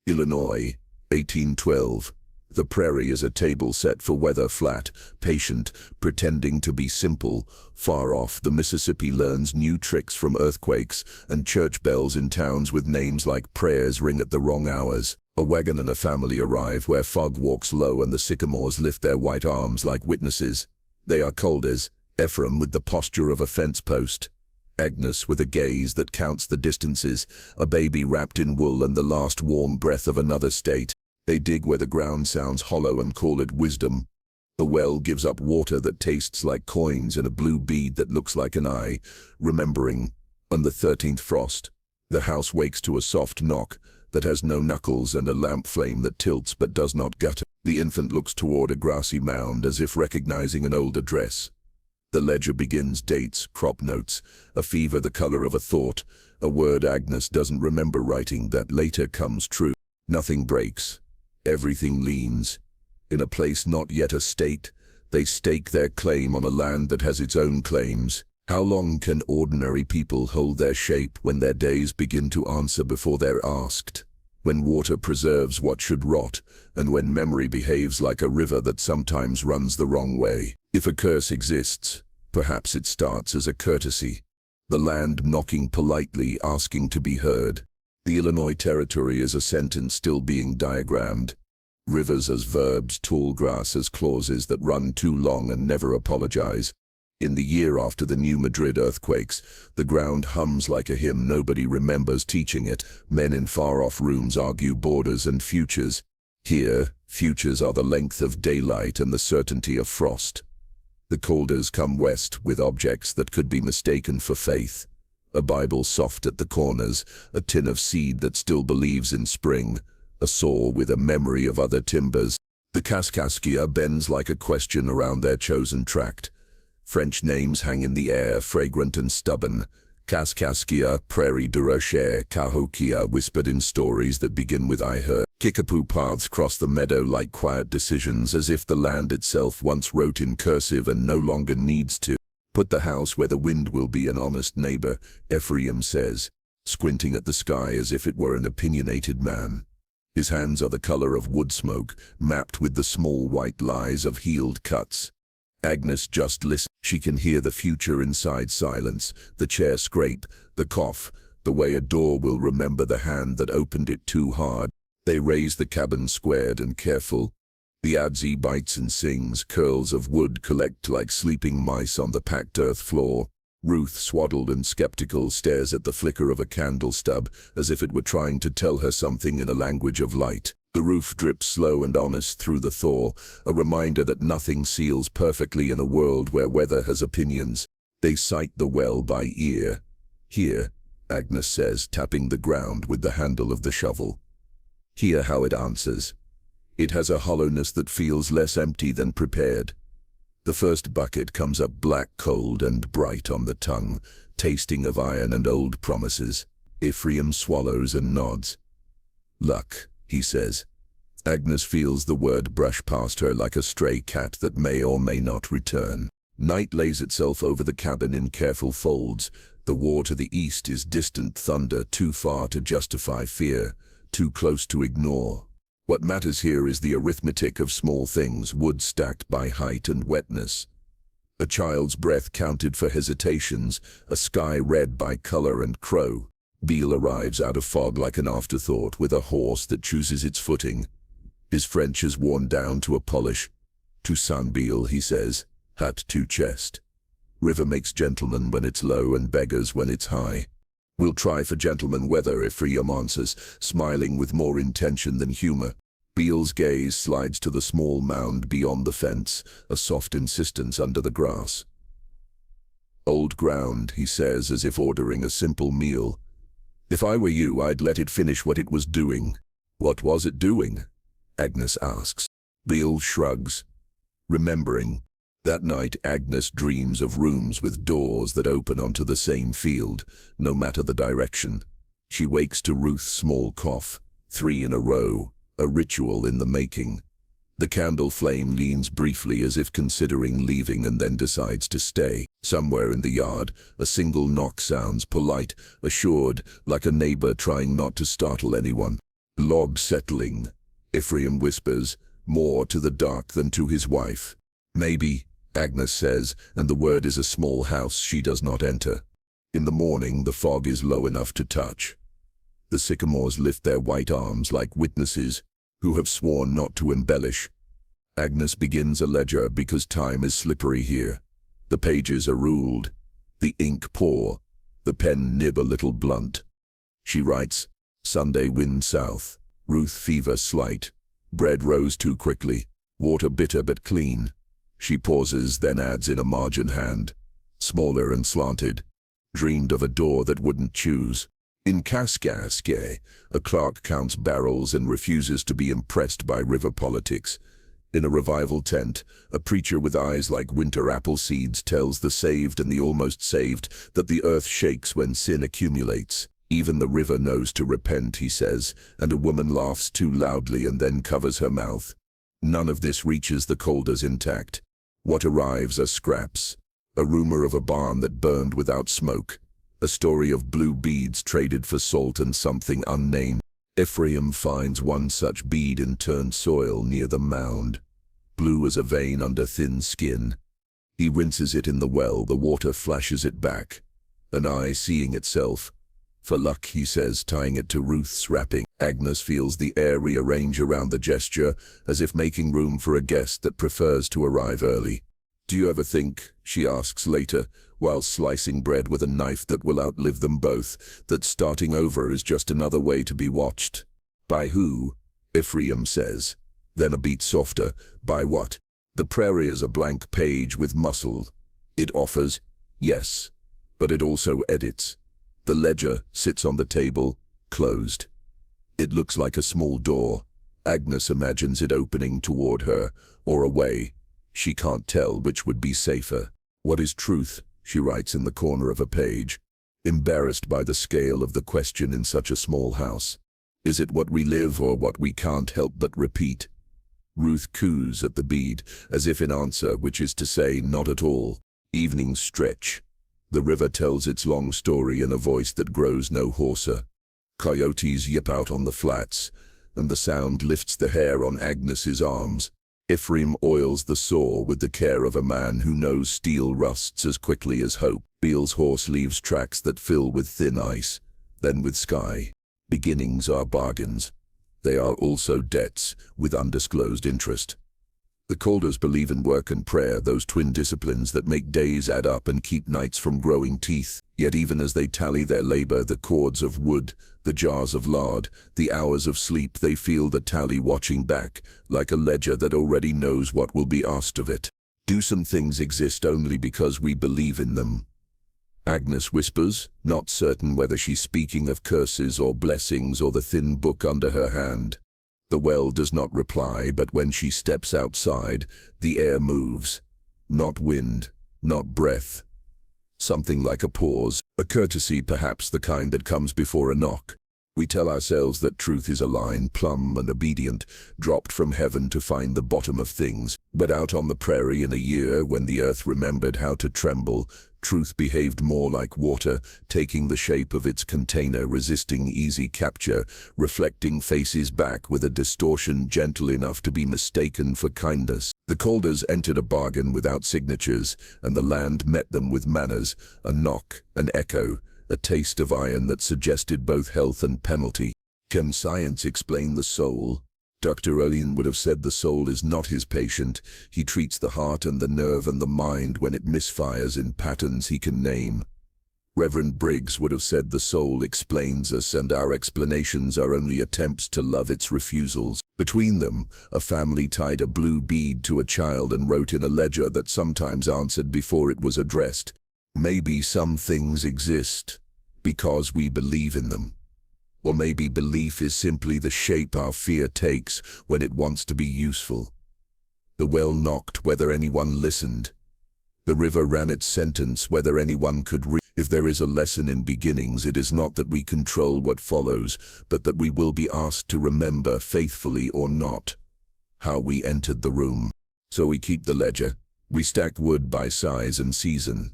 Illinois, 1812. The prairie is a table set for weather, flat, patient, pretending to be simple. Far off, the Mississippi learns new tricks from earthquakes, and church bells in towns with names like prayers ring at the wrong hours. A wagon and a family arrive where fog walks low and the sycamores lift their white arms like witnesses. They are Calders, Ephraim with the posture of a fence post, Agnes with a gaze that counts the distances, a baby wrapped in wool and the last warm breath of another state. They dig where the ground sounds hollow and call it wisdom. The well gives up water that tastes like coins and a blue bead that looks like an eye, remembering. On the 13th frost, the house wakes to a soft knock that has no knuckles and a lamp flame that tilts but does not gutter. The infant looks toward a grassy mound as if recognizing an old address. The ledger begins dates, crop notes, a fever the color of a thought, a word Agnes doesn't remember writing that later comes true. Nothing breaks. Everything leans. In a place not yet a state, they stake their claim on a land that has its own claims. How long can ordinary people hold their shape when their days begin to answer before they're asked? When water preserves what should rot, and when memory behaves like a river that sometimes runs the wrong way. If a curse exists, perhaps it starts as a courtesy. The land knocking politely, asking to be heard. The Illinois Territory is a sentence still being diagrammed. Rivers as verbs, tall grass as clauses that run too long and never apologize. In the year after the New Madrid earthquakes, the ground hums like a hymn nobody remembers teaching it. Men in far-off rooms argue borders and futures. Here, futures are the length of daylight and the certainty of frost. The Calders come west with objects that could be mistaken for faith. A Bible soft at the corners, a tin of seed that still believes in spring, a saw with a memory of other timbers. The Kaskaskia bends like a question around their chosen tract. French names hang in the air, fragrant and stubborn. Kaskaskia, Prairie de Rocher, Cahokia, whispered in stories that begin with I heard. Kickapoo paths cross the meadow like quiet decisions, as if the land itself once wrote in cursive and no longer needs to. Put the house where the wind will be an honest neighbor, Ephraim says, squinting at the sky as if it were an opinionated man. His hands are the color of wood smoke, mapped with the small white lies of healed cuts. Agnes just listens. She can hear the future inside silence, the chair scrape, the cough, the way a door will remember the hand that opened it too hard. They raise the cabin squared and careful. The adze bites and sings, curls of wood collect like sleeping mice on the packed earth floor. Ruth, swaddled and skeptical, stares at the flicker of a candle stub, as if it were trying to tell her something in a language of light. The roof drips slow and honest through the thaw, a reminder that nothing seals perfectly in a world where weather has opinions. They sight the well by ear. Here, Agnes says, tapping the ground with the handle of the shovel. Hear how it answers. It has a hollowness that feels less empty than prepared. The first bucket comes up black, cold, and bright on the tongue, tasting of iron and old promises. Ephraim swallows and nods. Luck, he says. Agnes feels the word brush past her like a stray cat that may or may not return. Night lays itself over the cabin in careful folds. The war to the east is distant thunder, too far to justify fear, too close to ignore. What matters here is the arithmetic of small things, wood stacked by height and wetness. A child's breath counted for hesitations, a sky read by color and crow. Beale arrives out of fog like an afterthought with a horse that chooses its footing. His French is worn down to a polish. Toussaint Beale, he says, hat to chest. River makes gentleman when it's low and beggars when it's high. We'll try for gentleman weather, Ephraim answers, smiling with more intention than humor. Beale's gaze slides to the small mound beyond the fence, a soft insistence under the grass. Old ground, he says, as if ordering a simple meal. If I were you, I'd let it finish what it was doing. What was it doing? Agnes asks. Beale shrugs. Remembering. That night, Agnes dreams of rooms with doors that open onto the same field, no matter the direction. She wakes to Ruth's small cough, 3 in a row, a ritual in the making. The candle flame leans briefly as if considering leaving and then decides to stay. Somewhere in the yard, a single knock sounds polite, assured, like a neighbor trying not to startle anyone. Log settling. Ephraim whispers, more to the dark than to his wife. Maybe, Agnes says, and the word is a small house she does not enter. In the morning the fog is low enough to touch. The sycamores lift their white arms like witnesses who have sworn not to embellish. Agnes begins a ledger because time is slippery here. The pages are ruled. The ink pour. The pen nib a little blunt. She writes, Sunday wind south. Ruth fever slight. Bread rose too quickly. Water bitter but clean. She pauses, then adds in a margin hand. Smaller and slanted. Dreamed of a door that wouldn't choose. In Kaskaskia, a clerk counts barrels and refuses to be impressed by river politics. In a revival tent, a preacher with eyes like winter apple seeds tells the saved and the almost saved that the earth shakes when sin accumulates. Even the river knows to repent, he says, and a woman laughs too loudly and then covers her mouth. None of this reaches the Calders intact. What arrives are scraps. A rumor of a barn that burned without smoke. A story of blue beads traded for salt and something unnamed. Ephraim finds one such bead in turned soil near the mound. Blue as a vein under thin skin. He rinses it in the well, the water flashes it back. An eye seeing itself. For luck, he says, tying it to Ruth's wrapping. Agnes feels the air rearrange around the gesture, as if making room for a guest that prefers to arrive early. Do you ever think, she asks later, while slicing bread with a knife that will outlive them both, that starting over is just another way to be watched? By who? Ephraim says. Then a beat softer. By what? The prairie is a blank page with muscle. It offers, yes, but it also edits. The ledger sits on the table, closed. It looks like a small door. Agnes imagines it opening toward her, or away. She can't tell which would be safer. What is truth? She writes in the corner of a page, embarrassed by the scale of the question in such a small house. Is it what we live or what we can't help but repeat? Ruth coos at the bead, as if in answer, which is to say, not at all. Evenings stretch. The river tells its long story in a voice that grows no hoarser. Coyotes yip out on the flats, and the sound lifts the hair on Agnes's arms. Ephraim oils the saw with the care of a man who knows steel rusts as quickly as hope. Beale's horse leaves tracks that fill with thin ice, then with sky. Beginnings are bargains. They are also debts, with undisclosed interest. The Calders believe in work and prayer, those twin disciplines that make days add up and keep nights from growing teeth. Yet even as they tally their labor, the cords of wood, the jars of lard, the hours of sleep, they feel the tally watching back, like a ledger that already knows what will be asked of it. Do some things exist only because we believe in them? Agnes whispers, not certain whether she's speaking of curses or blessings or the thin book under her hand. The well does not reply, but when she steps outside, the air moves. Not wind, not breath. Something like a pause, a courtesy, perhaps the kind that comes before a knock. We tell ourselves that truth is a line, plumb and obedient, dropped from heaven to find the bottom of things. But out on the prairie in a year when the earth remembered how to tremble, truth behaved more like water, taking the shape of its container, resisting easy capture, reflecting faces back with a distortion gentle enough to be mistaken for kindness. The Calders entered a bargain without signatures, and the land met them with manners, a knock, an echo, a taste of iron that suggested both health and penalty. Can science explain the soul? Dr. Elian would have said the soul is not his patient. He treats the heart and the nerve and the mind when it misfires in patterns he can name. Reverend Briggs would have said the soul explains us and our explanations are only attempts to love its refusals. Between them, a family tied a blue bead to a child and wrote in a ledger that sometimes answered before it was addressed. Maybe some things exist because we believe in them. Or maybe belief is simply the shape our fear takes when it wants to be useful. The well knocked whether anyone listened. The river ran its sentence whether anyone could read. If there is a lesson in beginnings, it is not that we control what follows, but that we will be asked to remember, faithfully or not, how we entered the room. So we keep the ledger. We stack wood by size and season.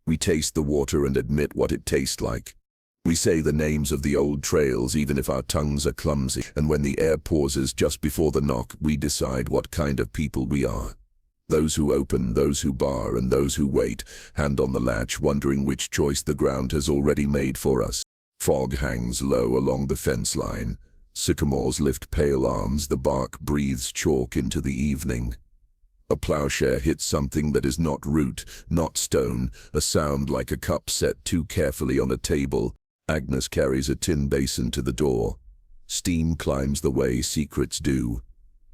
We taste the water and admit what it tastes like. We say the names of the old trails even if our tongues are clumsy, and when the air pauses just before the knock, we decide what kind of people we are. Those who open, those who bar, and those who wait, hand on the latch, wondering which choice the ground has already made for us. Fog hangs low along the fence line. Sycamores lift pale arms, the bark breathes chalk into the evening. A plowshare hits something that is not root, not stone, a sound like a cup set too carefully on a table. Agnes carries a tin basin to the door. Steam climbs the way secrets do.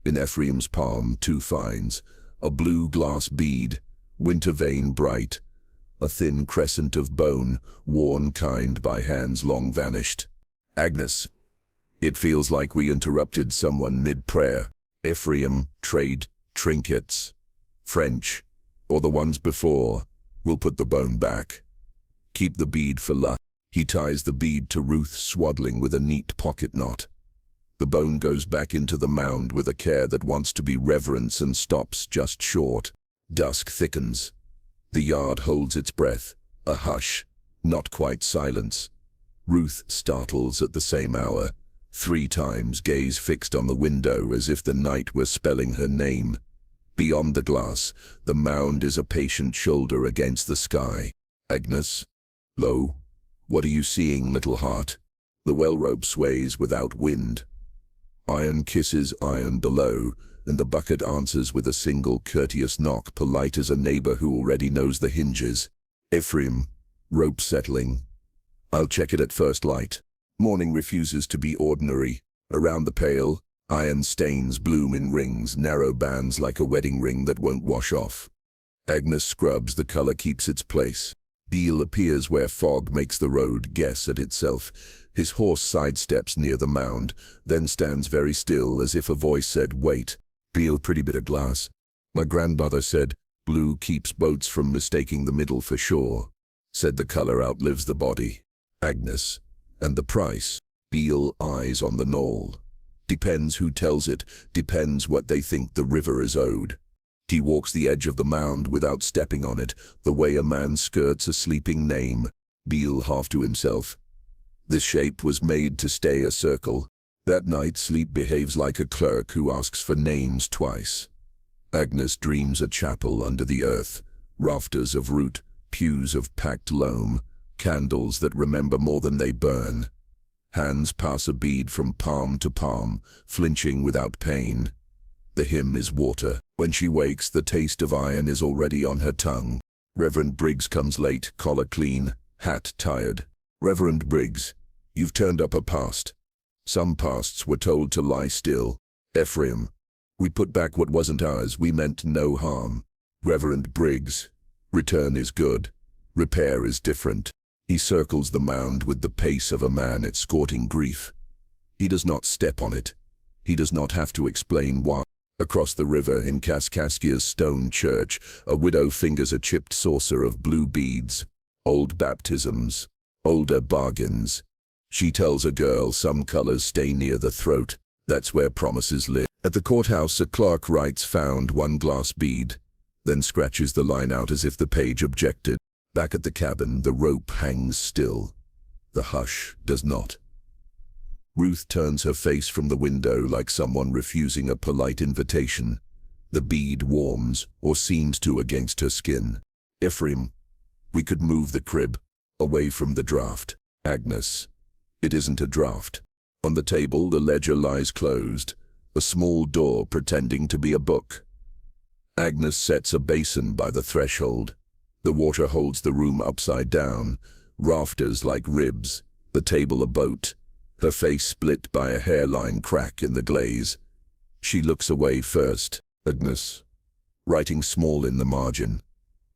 In Ephraim's palm, 2 finds. A blue glass bead, winter vein bright. A thin crescent of bone, worn kind by hands long vanished. Agnes. It feels like we interrupted someone mid-prayer. Ephraim, trade, trinkets. French, or the ones before. We'll put the bone back. Keep the bead for luck. He ties the bead to Ruth, swaddling with a neat pocket knot. The bone goes back into the mound with a care that wants to be reverence and stops just short. Dusk thickens. The yard holds its breath. A hush, not quite silence. Ruth startles at the same hour. 3 times, gaze fixed on the window as if the night were spelling her name. Beyond the glass, the mound is a patient shoulder against the sky. Agnes. Lo. What are you seeing, little heart? The well rope sways without wind. Iron kisses iron below, and the bucket answers with a single courteous knock, polite as a neighbor who already knows the hinges. Ephraim. Rope settling. I'll check it at first light. Morning refuses to be ordinary. Around the pail, iron stains bloom in rings, narrow bands like a wedding ring that won't wash off. Agnes scrubs, the color keeps its place. Beale appears where fog makes the road guess at itself. His horse sidesteps near the mound, then stands very still as if a voice said, wait. Beale, pretty bit of glass. My grandmother said, blue keeps boats from mistaking the middle for shore. Said the color outlives the body. Agnes. And the price? Beale eyes on the knoll. Depends who tells it, depends what they think the river is owed. He walks the edge of the mound without stepping on it, the way a man skirts a sleeping name. Beale half to himself. This shape was made to stay a circle. That night sleep behaves like a clerk who asks for names twice. Agnes dreams a chapel under the earth, rafters of root, pews of packed loam, candles that remember more than they burn. Hands pass a bead from palm to palm, flinching without pain. The hymn is water. When she wakes, the taste of iron is already on her tongue. Reverend Briggs comes late, collar clean, hat tired. Reverend Briggs, you've turned up a past. Some pasts were told to lie still. Ephraim, we put back what wasn't ours, we meant no harm. Reverend Briggs, return is good. Repair is different. He circles the mound with the pace of a man escorting grief. He does not step on it. He does not have to explain why. Across the river in Kaskaskia's stone church, a widow fingers a chipped saucer of blue beads. Old baptisms. Older bargains. She tells a girl some colors stay near the throat. That's where promises live. At the courthouse, a clerk writes found 1 glass bead, then scratches the line out as if the page objected. Back at the cabin, the rope hangs still. The hush does not. Ruth turns her face from the window like someone refusing a polite invitation. The bead warms, or seems to, against her skin. Ephraim, we could move the crib, away from the draft. Agnes, it isn't a draft. On the table, the ledger lies closed, a small door pretending to be a book. Agnes sets a basin by the threshold. The water holds the room upside down, rafters like ribs, the table a boat. Her face split by a hairline crack in the glaze. She looks away first. Agnes. Writing small in the margin.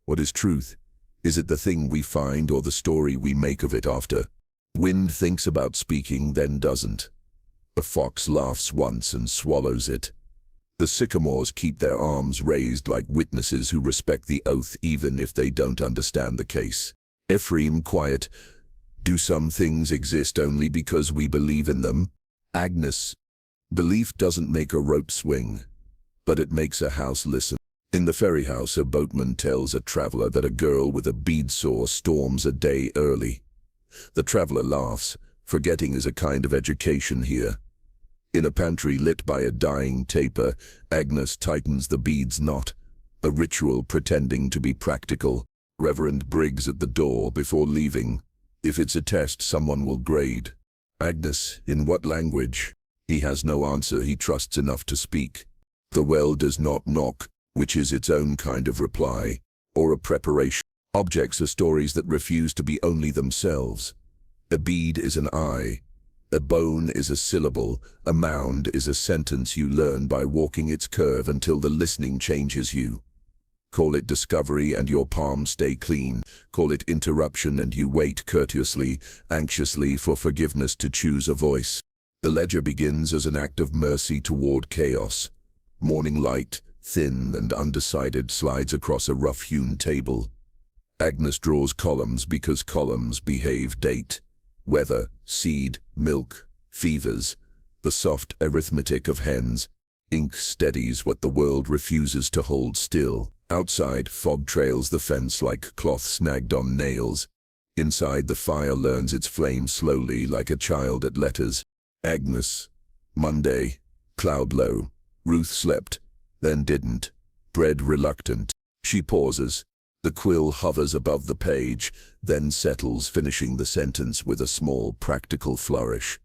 What is truth? Is it the thing we find or the story we make of it after? Wind thinks about speaking, then doesn't. A fox laughs once and swallows it. The sycamores keep their arms raised like witnesses who respect the oath even if they don't understand the case. Ephraim quiet. Do some things exist only because we believe in them? Agnes. Belief doesn't make a rope swing, but it makes a house listen. In the ferry house, a boatman tells a traveler that a girl with a bead saw storms a day early. The traveler laughs, forgetting is a kind of education here. In a pantry lit by a dying taper, Agnes tightens the bead's knot, a ritual pretending to be practical. Reverend Briggs at the door before leaving. If it's a test, someone will grade. Agnes, in what language? He has no answer he trusts enough to speak. The well does not knock, which is its own kind of reply, or a preparation. Objects are stories that refuse to be only themselves. A bead is an eye. A bone is a syllable. A mound is a sentence you learn by walking its curve until the listening changes you. Call it discovery and your palms stay clean. Call it interruption and you wait courteously, anxiously for forgiveness to choose a voice. The ledger begins as an act of mercy toward chaos. Morning light, thin and undecided, slides across a rough-hewn table. Agnes draws columns because columns behave. Date, weather, seed, milk, fevers, the soft arithmetic of hens. Ink steadies what the world refuses to hold still. Outside, fog trails the fence like cloth snagged on nails. Inside, the fire learns its flame slowly like a child at letters. Agnes. Monday. Cloud low. Ruth slept, then didn't. Bread reluctant. She pauses. The quill hovers above the page, then settles, finishing the sentence with a small, practical flourish.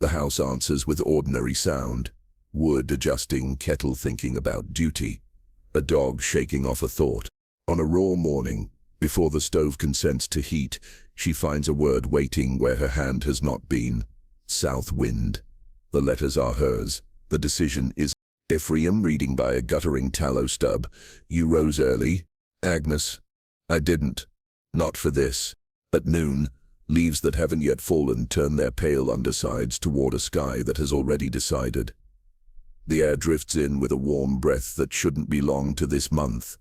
The house answers with ordinary sound. Wood adjusting, kettle thinking about duty. A dog shaking off a thought. On a raw morning, before the stove consents to heat, she finds a word waiting where her hand has not been. South wind. The letters are hers. The decision is Ephraim, reading by a guttering tallow stub. You rose early. Agnes. I didn't. Not for this. At noon, leaves that haven't yet fallen turn their pale undersides toward a sky that has already decided. The air drifts in with a warm breath that shouldn't belong to this month.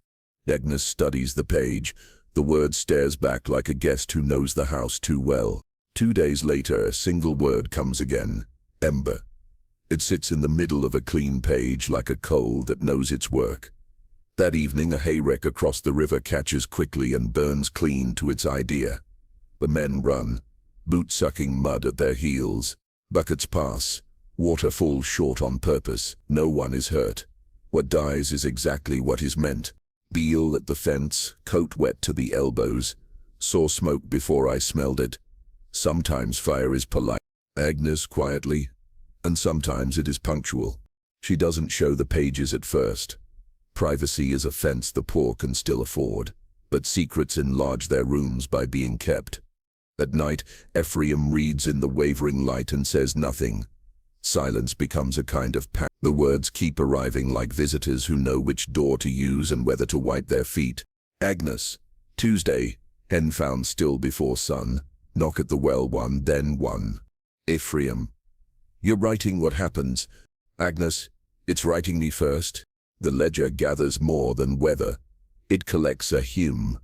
Agnes studies the page. The word stares back like a guest who knows the house too well. 2 days later, a single word comes again. Ember. It sits in the middle of a clean page like a coal that knows its work. That evening, a hayrick across the river catches quickly and burns clean to its idea. The men run, boot-sucking mud at their heels. Buckets pass. Water falls short on purpose. No one is hurt. What dies is exactly what is meant. Beal at the fence, coat wet to the elbows. Saw smoke before I smelled it. Sometimes fire is polite. Agnes quietly. And sometimes it is punctual. She doesn't show the pages at first. Privacy is a fence the poor can still afford. But secrets enlarge their rooms by being kept. At night, Ephraim reads in the wavering light and says nothing. Silence becomes a kind of pact. The words keep arriving like visitors who know which door to use and whether to wipe their feet. Agnes. Tuesday. Hen found still before sun. Knock at the well, one, then one. Ephraim. You're writing what happens. Agnes. It's writing me first. The ledger gathers more than weather. It collects a hum.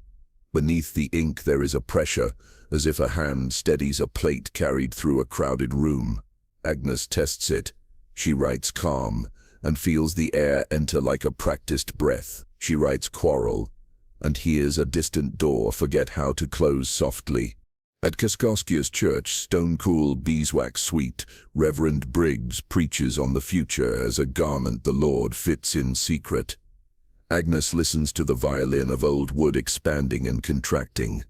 Beneath the ink there is a pressure, as if a hand steadies a plate carried through a crowded room. Agnes tests it. She writes calm, and feels the air enter like a practiced breath. She writes quarrel, and hears a distant door forget how to close softly. At Kaskoskia's church, stone-cool beeswax sweet, Reverend Briggs preaches on the future as a garment the Lord fits in secret. Agnes listens to the violin of old wood expanding and contracting.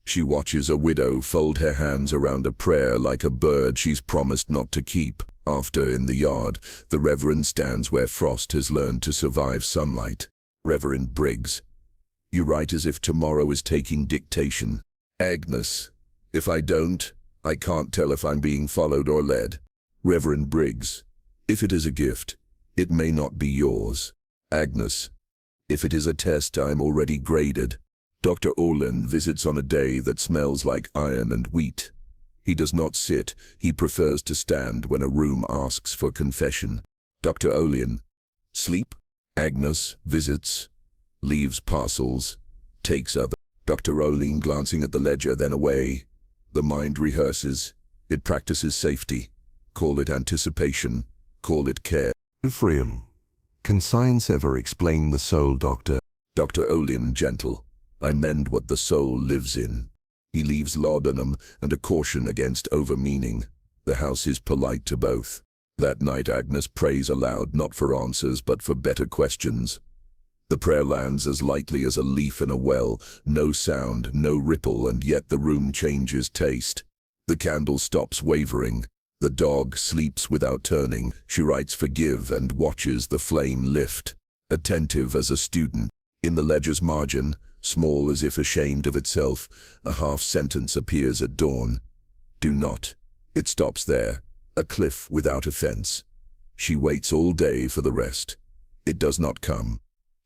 She watches a widow fold her hands around a prayer like a bird she's promised not to keep. After, in the yard, the Reverend stands where frost has learned to survive sunlight. Reverend Briggs. You write as if tomorrow is taking dictation. Agnes. If I don't, I can't tell if I'm being followed or led. Reverend Briggs. If it is a gift, it may not be yours. Agnes. If it is a test, I'm already graded. Dr. Olin visits on a day that smells like iron and wheat. He does not sit, he prefers to stand when a room asks for confession. Dr. Olin. Sleep? Agnes visits, leaves parcels, takes other. Dr. Olin glancing at the ledger, then away. The mind rehearses, it practices safety. Call it anticipation, call it care. Ephraim. Can science ever explain the soul, Doctor? Dr. Olin gentle. I mend what the soul lives in. He leaves laudanum and a caution against over-meaning. The house is polite to both. That night Agnes prays aloud, not for answers but for better questions. The prayer lands as lightly as a leaf in a well, no sound, no ripple, and yet the room changes taste. The candle stops wavering. The dog sleeps without turning. She writes forgive and watches the flame lift. Attentive as a student. In the ledger's margin, small as if ashamed of itself, a half-sentence appears at dawn. Do not. It stops there, a cliff without offense. She waits all day for the rest. It does not come.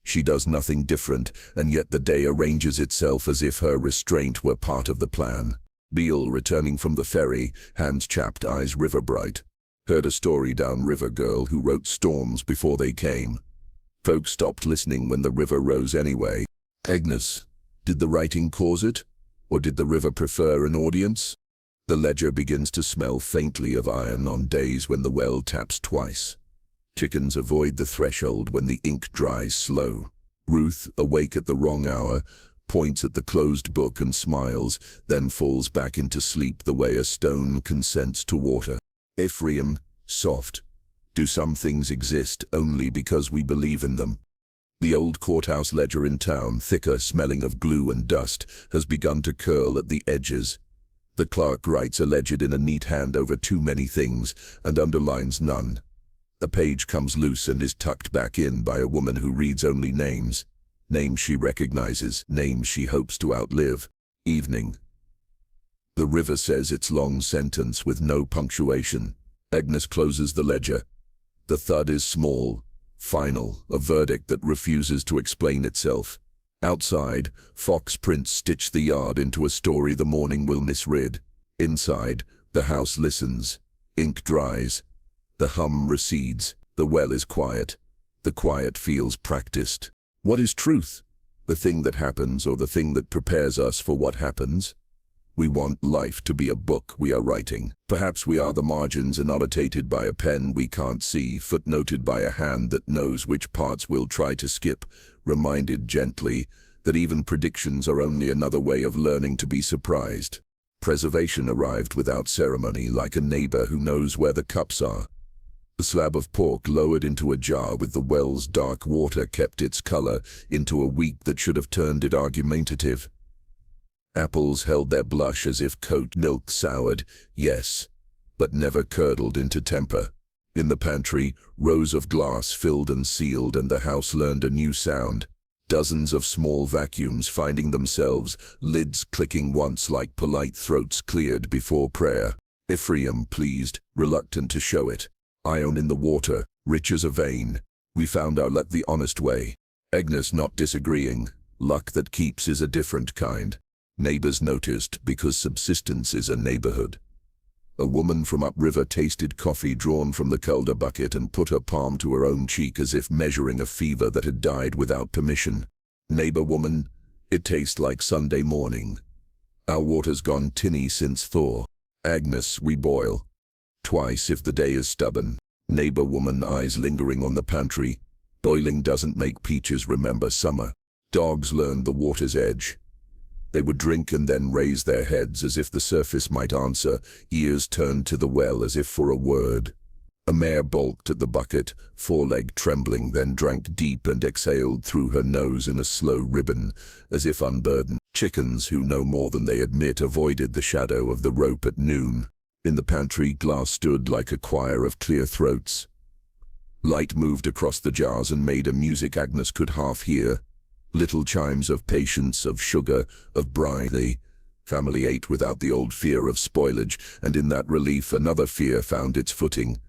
She does nothing different, and yet the day arranges itself as if her restraint were part of the plan. Beale, returning from the ferry, hands chapped, eyes river bright. Heard a story downriver girl who wrote storms before they came. Folks stopped listening when the river rose anyway. Agnes, did the writing cause it? Or did the river prefer an audience? The ledger begins to smell faintly of iron on days when the well taps twice. Chickens avoid the threshold when the ink dries slow. Ruth, awake at the wrong hour, points at the closed book and smiles, then falls back into sleep the way a stone consents to water. Ephraim, soft. Do some things exist only because we believe in them? The old courthouse ledger in town, thicker, smelling of glue and dust, has begun to curl at the edges. The clerk writes alleged in a neat hand over too many things and underlines none. A page comes loose and is tucked back in by a woman who reads only names. Names she recognizes, names she hopes to outlive. Evening. The river says its long sentence with no punctuation. Agnes closes the ledger. The thud is small, final, a verdict that refuses to explain itself. Outside, fox prints stitch the yard into a story the morning will misread. Inside, the house listens. Ink dries. The hum recedes. The well is quiet. The quiet feels practiced. What is truth? The thing that happens or the thing that prepares us for what happens? We want life to be a book we are writing. Perhaps we are the margins annotated by a pen we can't see, footnoted by a hand that knows which parts we'll try to skip, reminded gently that even predictions are only another way of learning to be surprised. Preservation arrived without ceremony, like a neighbor who knows where the cups are. The slab of pork lowered into a jar with the well's dark water kept its color into a week that should have turned it argumentative. Apples held their blush as if coat milk soured, yes, but never curdled into temper. In the pantry, rows of glass filled and sealed, and the house learned a new sound. Dozens of small vacuums finding themselves, lids clicking once like polite throats cleared before prayer. Ephraim pleased, reluctant to show it. Iron in the water, rich as a vein. We found our luck the honest way. Agnes not disagreeing. Luck that keeps is a different kind. Neighbors noticed because subsistence is a neighborhood. A woman from upriver tasted coffee drawn from the Calder bucket and put her palm to her own cheek as if measuring a fever that had died without permission. Neighbor woman, it tastes like Sunday morning. Our water's gone tinny since thaw. Agnes, we boil. Twice if the day is stubborn. Neighbor woman, eyes lingering on the pantry. Boiling doesn't make peaches remember summer. Dogs learned the water's edge. They would drink and then raise their heads as if the surface might answer, ears turned to the well as if for a word. A mare balked at the bucket, foreleg trembling, then drank deep and exhaled through her nose in a slow ribbon, as if unburdened. Chickens, who know more than they admit, avoided the shadow of the rope at noon. In the pantry, glass stood like a choir of clear throats. Light moved across the jars and made a music Agnes could half hear. Little chimes of patience, of sugar, of brine. The family ate without the old fear of spoilage, and in that relief another fear found its footing.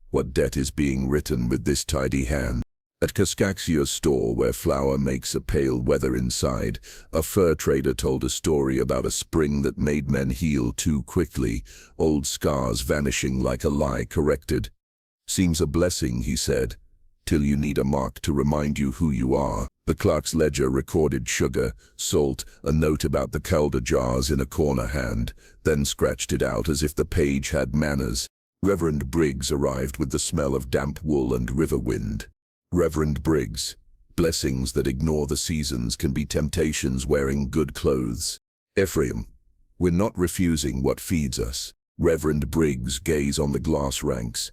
What debt is being written with this tidy hand? At Kaskaksio's store, where flour makes a pale weather inside, a fur trader told a story about a spring that made men heal too quickly, old scars vanishing like a lie corrected. Seems a blessing, he said, till you need a mark to remind you who you are. The clerk's ledger recorded sugar, salt, a note about the Calder jars in a corner hand, then scratched it out as if the page had manners. Reverend Briggs arrived with the smell of damp wool and river wind. Reverend Briggs, blessings that ignore the seasons can be temptations wearing good clothes. Ephraim, We're not refusing what feeds us. Reverend Briggs gaze on the glass ranks.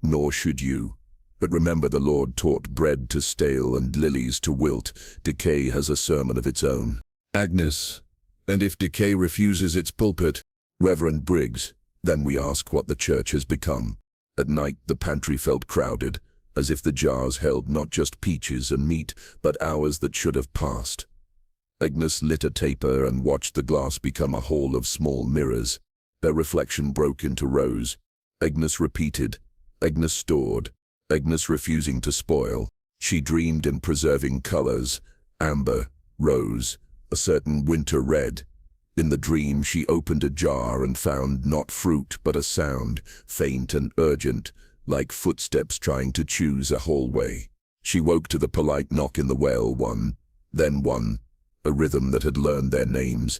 Nor should you. But remember, the Lord taught bread to stale and lilies to wilt. Decay has a sermon of its own. Agnes, and if decay refuses its pulpit, Reverend Briggs, then we ask what the church has become. At night the pantry felt crowded, as if the jars held not just peaches and meat, but hours that should have passed. Agnes lit a taper and watched the glass become a hall of small mirrors. Their reflection broke into rows. Agnes repeated. Agnes stored. Agnes refusing to spoil. She dreamed in preserving colors, amber, rose, a certain winter red. In the dream she opened a jar and found not fruit but a sound, faint and urgent, like footsteps trying to choose a hallway. She woke to the polite knock in the well, one, then one, a rhythm that had learned their names.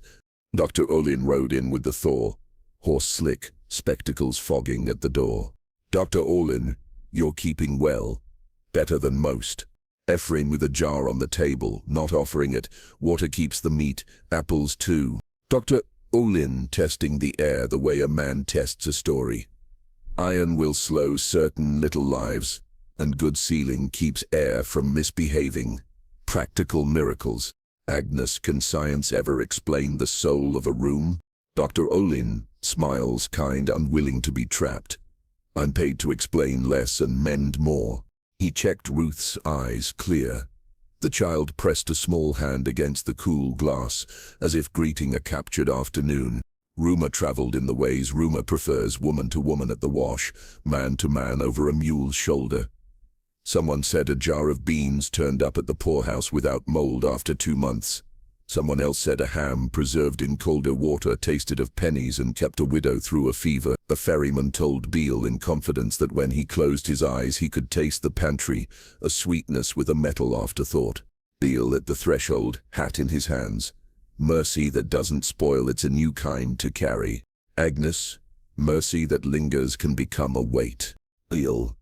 Dr. Olin rode in with the Thor, horse slick, spectacles fogging at the door. Dr. Olin, you're keeping well, better than most. Ephraim with a jar on the table, not offering it. Water keeps the meat, apples too. Dr. Olin testing the air the way a man tests a story. Iron will slow certain little lives, and good sealing keeps air from misbehaving. Practical miracles. Agnes, can science ever explain the soul of a room? Dr. Olin smiles, kind, unwilling to be trapped. I'm paid to explain less and mend more. He checked Ruth's eyes, clear. The child pressed a small hand against the cool glass, as if greeting a captured afternoon. Rumor traveled in the ways rumor prefers, woman to woman at the wash, man to man over a mule's shoulder. Someone said a jar of beans turned up at the poorhouse without mold after 2 months. Someone else said a ham preserved in colder water tasted of pennies and kept a widow through a fever. A ferryman told Beale in confidence that when he closed his eyes he could taste the pantry, a sweetness with a metal afterthought. Beale at the threshold, hat in his hands. Mercy that doesn't spoil, it's a new kind to carry. Agnes, mercy that lingers can become a weight. Beale,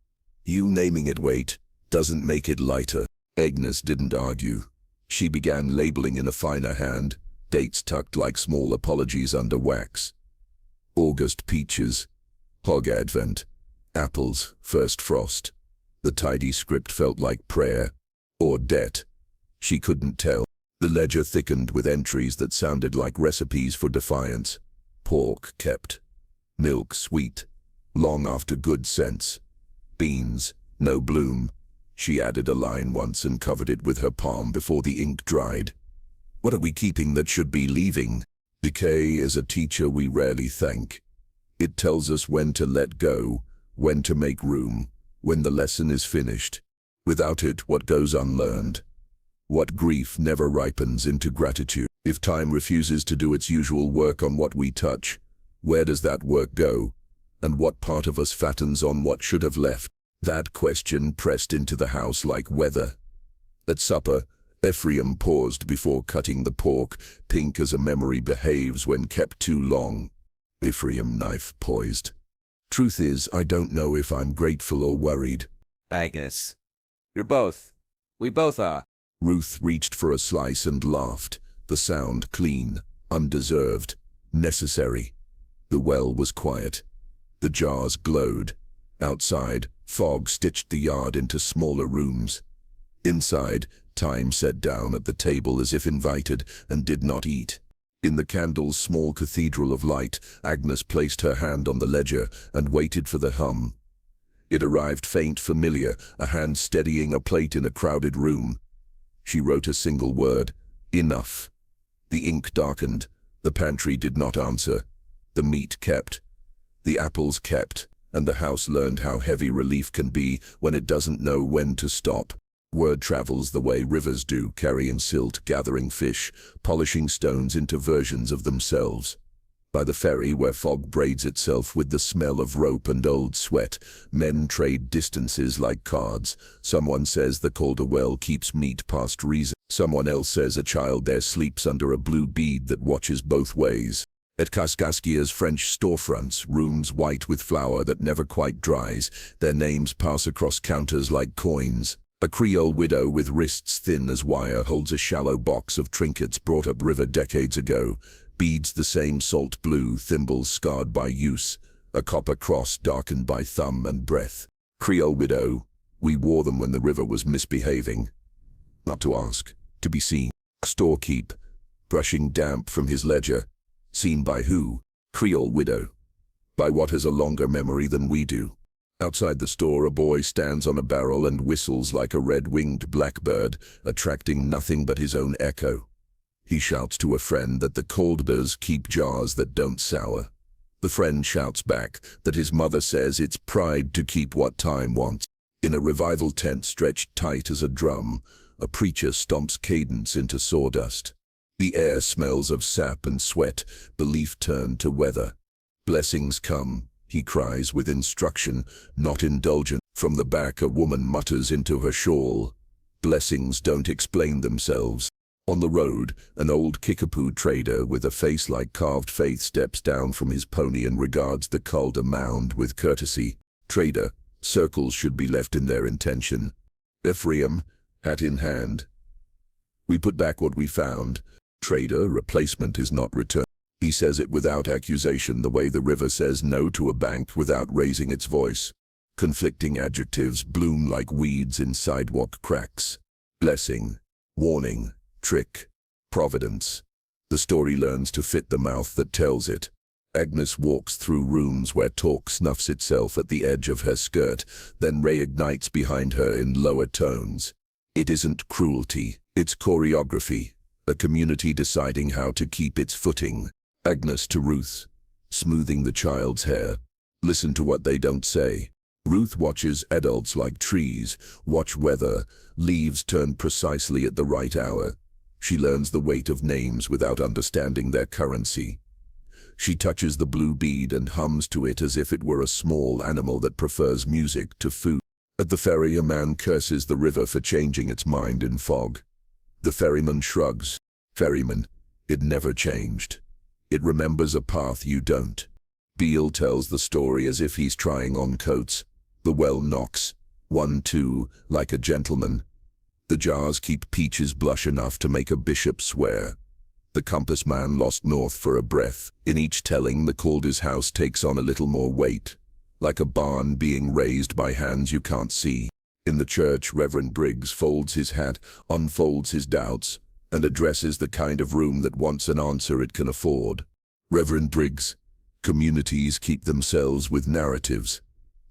you naming it weight doesn't make it lighter. Agnes didn't argue. She began labeling in a finer hand, dates tucked like small apologies under wax. August peaches, hog advent, apples, first frost. The tidy script felt like prayer, or debt. She couldn't tell. The ledger thickened with entries that sounded like recipes for defiance. Pork kept. Milk sweet, long after good sense. Beans, no bloom. She added a line once and covered it with her palm before the ink dried. What are we keeping that should be leaving? Decay is a teacher we rarely thank. It tells us when to let go, when to make room, when the lesson is finished. Without it, what goes unlearned? What grief never ripens into gratitude? If time refuses to do its usual work on what we touch, where does that work go? And what part of us fattens on what should have left? That question pressed into the house like weather. At supper, Ephraim paused before cutting the pork, pink as a memory behaves when kept too long. Ephraim, knife poised. Truth is, I don't know if I'm grateful or worried. Agnes, you're both. We both are. Ruth reached for a slice and laughed, the sound clean, undeserved, necessary. The well was quiet. The jars glowed. Outside, fog stitched the yard into smaller rooms. Inside, time sat down at the table as if invited and did not eat. In the candle's small cathedral of light, Agnes placed her hand on the ledger and waited for the hum. It arrived faint, familiar, a hand steadying a plate in a crowded room. She wrote a single word, enough. The ink darkened. The pantry did not answer. The meat kept. The apples kept. And the house learned how heavy relief can be when it doesn't know when to stop. Word travels the way rivers do, carrying silt, gathering fish, polishing stones into versions of themselves. By the ferry, where fog braids itself with the smell of rope and old sweat, men trade distances like cards. Someone says the Calder well keeps meat past reason. Someone else says a child there sleeps under a blue bead that watches both ways. At Kaskaskia's French storefronts, rooms white with flour that never quite dries, their names pass across counters like coins. A Creole widow with wrists thin as wire holds a shallow box of trinkets brought up river decades ago. Beads the same salt blue, thimbles scarred by use, a copper cross darkened by thumb and breath. Creole widow, we wore them when the river was misbehaving. Not to ask, to be seen. Storekeep, brushing damp from his ledger. Seen by who? Creole widow. By what has a longer memory than we do. Outside the store, a boy stands on a barrel and whistles like a red-winged blackbird, attracting nothing but his own echo. He shouts to a friend that the Calders keep jars that don't sour. The friend shouts back that his mother says it's pride to keep what time wants. In a revival tent stretched tight as a drum, a preacher stomps cadence into sawdust. The air smells of sap and sweat, belief turned to weather. Blessings come, he cries with instruction, not indulgent. From the back a woman mutters into her shawl. Blessings don't explain themselves. On the road, an old Kickapoo trader with a face like carved faith steps down from his pony and regards the Calder mound with courtesy. Trader, circles should be left in their intention. Ephraim, hat in hand. We put back what we found. Trader, replacement is not returned. He says it without accusation, the way the river says no to a bank without raising its voice. Conflicting adjectives bloom like weeds in sidewalk cracks. Blessing, warning, trick, providence. The story learns to fit the mouth that tells it. Agnes walks through rooms where talk snuffs itself at the edge of her skirt, then reignites behind her in lower tones. It isn't cruelty, it's choreography, a community deciding how to keep its footing. Agnes to Ruth, smoothing the child's hair. Listen to what they don't say. Ruth watches adults like trees, watch weather, leaves turn precisely at the right hour. She learns the weight of names without understanding their currency. She touches the blue bead and hums to it as if it were a small animal that prefers music to food. At the ferry, a man curses the river for changing its mind in fog. The ferryman shrugs. Ferryman, it never changed. It remembers a path you don't. Beale tells the story as if he's trying on coats. The well knocks. 1, 2, like a gentleman. The jars keep peaches blush enough to make a bishop swear. The compass man lost north for a breath. In each telling, the Calder's house takes on a little more weight, like a barn being raised by hands you can't see. In the church, Reverend Briggs folds his hat, unfolds his doubts, and addresses the kind of room that wants an answer it can afford. Reverend Briggs, communities keep themselves with narratives.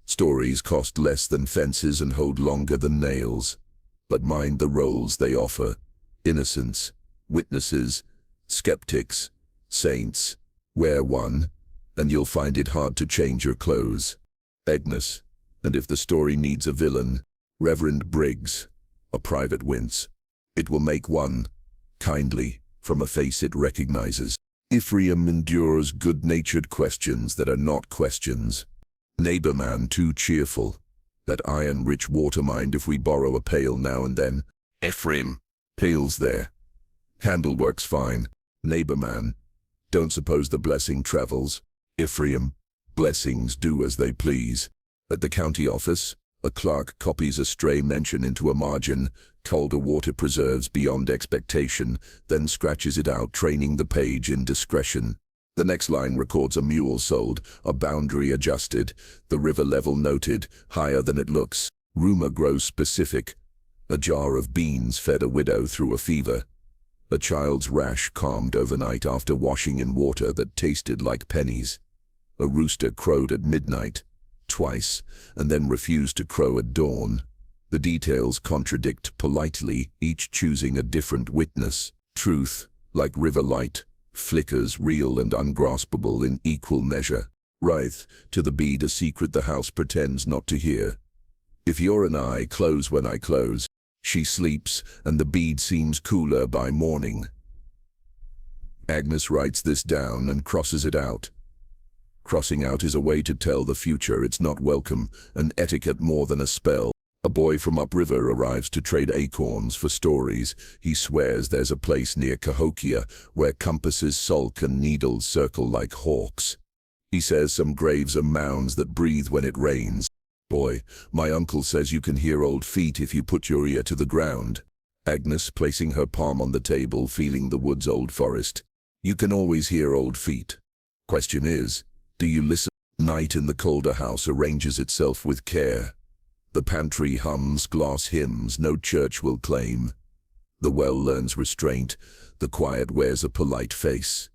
Stories cost less than fences and hold longer than nails. But mind the roles they offer. Innocents, witnesses, skeptics, saints. Wear one, and you'll find it hard to change your clothes. Agnes, and if the story needs a villain, Reverend Briggs, a private wince. It will make one, kindly, from a face it recognizes. Ephraim endures good-natured questions that are not questions. Neighbor man too cheerful. That iron-rich water, mind if we borrow a pail now and then? Ephraim, pail's there. Handle works fine. Neighbor man, don't suppose the blessing travels. Ephraim, blessings do as they please. At the county office, a clerk copies a stray mention into a margin. Calder water preserves beyond expectation, then scratches it out, training the page in discretion. The next line records a mule sold, a boundary adjusted, the river level noted, higher than it looks. Rumor grows specific. A jar of beans fed a widow through a fever. A child's rash calmed overnight after washing in water that tasted like pennies. A rooster crowed at midnight, twice, and then refused to crow at dawn. The details contradict politely, each choosing a different witness. Truth, like river light, flickers real and ungraspable in equal measure. Writhe, to the bead a secret the house pretends not to hear. If you're an eye, close when I close. She sleeps, and the bead seems cooler by morning. Agnes writes this down and crosses it out. Crossing out is a way to tell the future it's not welcome, an etiquette more than a spell. A boy from upriver arrives to trade acorns for stories. He swears there's a place near Cahokia where compasses sulk and needles circle like hawks. He says some graves are mounds that breathe when it rains. Boy, my uncle says you can hear old feet if you put your ear to the ground. Agnes, placing her palm on the table, feeling the wood's old forest. You can always hear old feet. Question is, do you listen? Night in the Calder house arranges itself with care. The pantry hums glass hymns no church will claim. The well learns restraint, the quiet wears a polite face.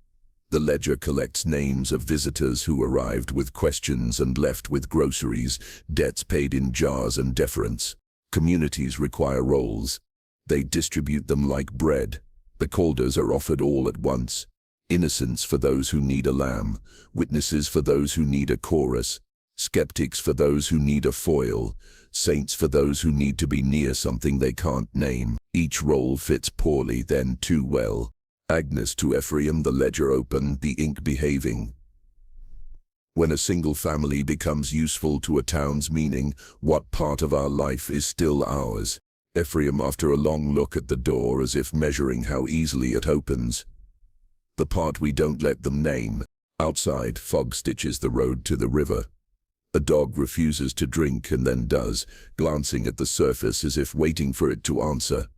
The ledger collects names of visitors who arrived with questions and left with groceries, debts paid in jars and deference. Communities require roles. They distribute them like bread. The Calders are offered all at once. Innocents for those who need a lamb, witnesses for those who need a chorus, skeptics for those who need a foil, saints for those who need to be near something they can't name. Each role fits poorly, then too well. Agnes to Ephraim, the ledger open, the ink behaving. When a single family becomes useful to a town's meaning, what part of our life is still ours? Ephraim, after a long look at the door as if measuring how easily it opens. The part we don't let them name. Outside, fog stitches the road to the river. A dog refuses to drink and then does, glancing at the surface as if waiting for it to answer.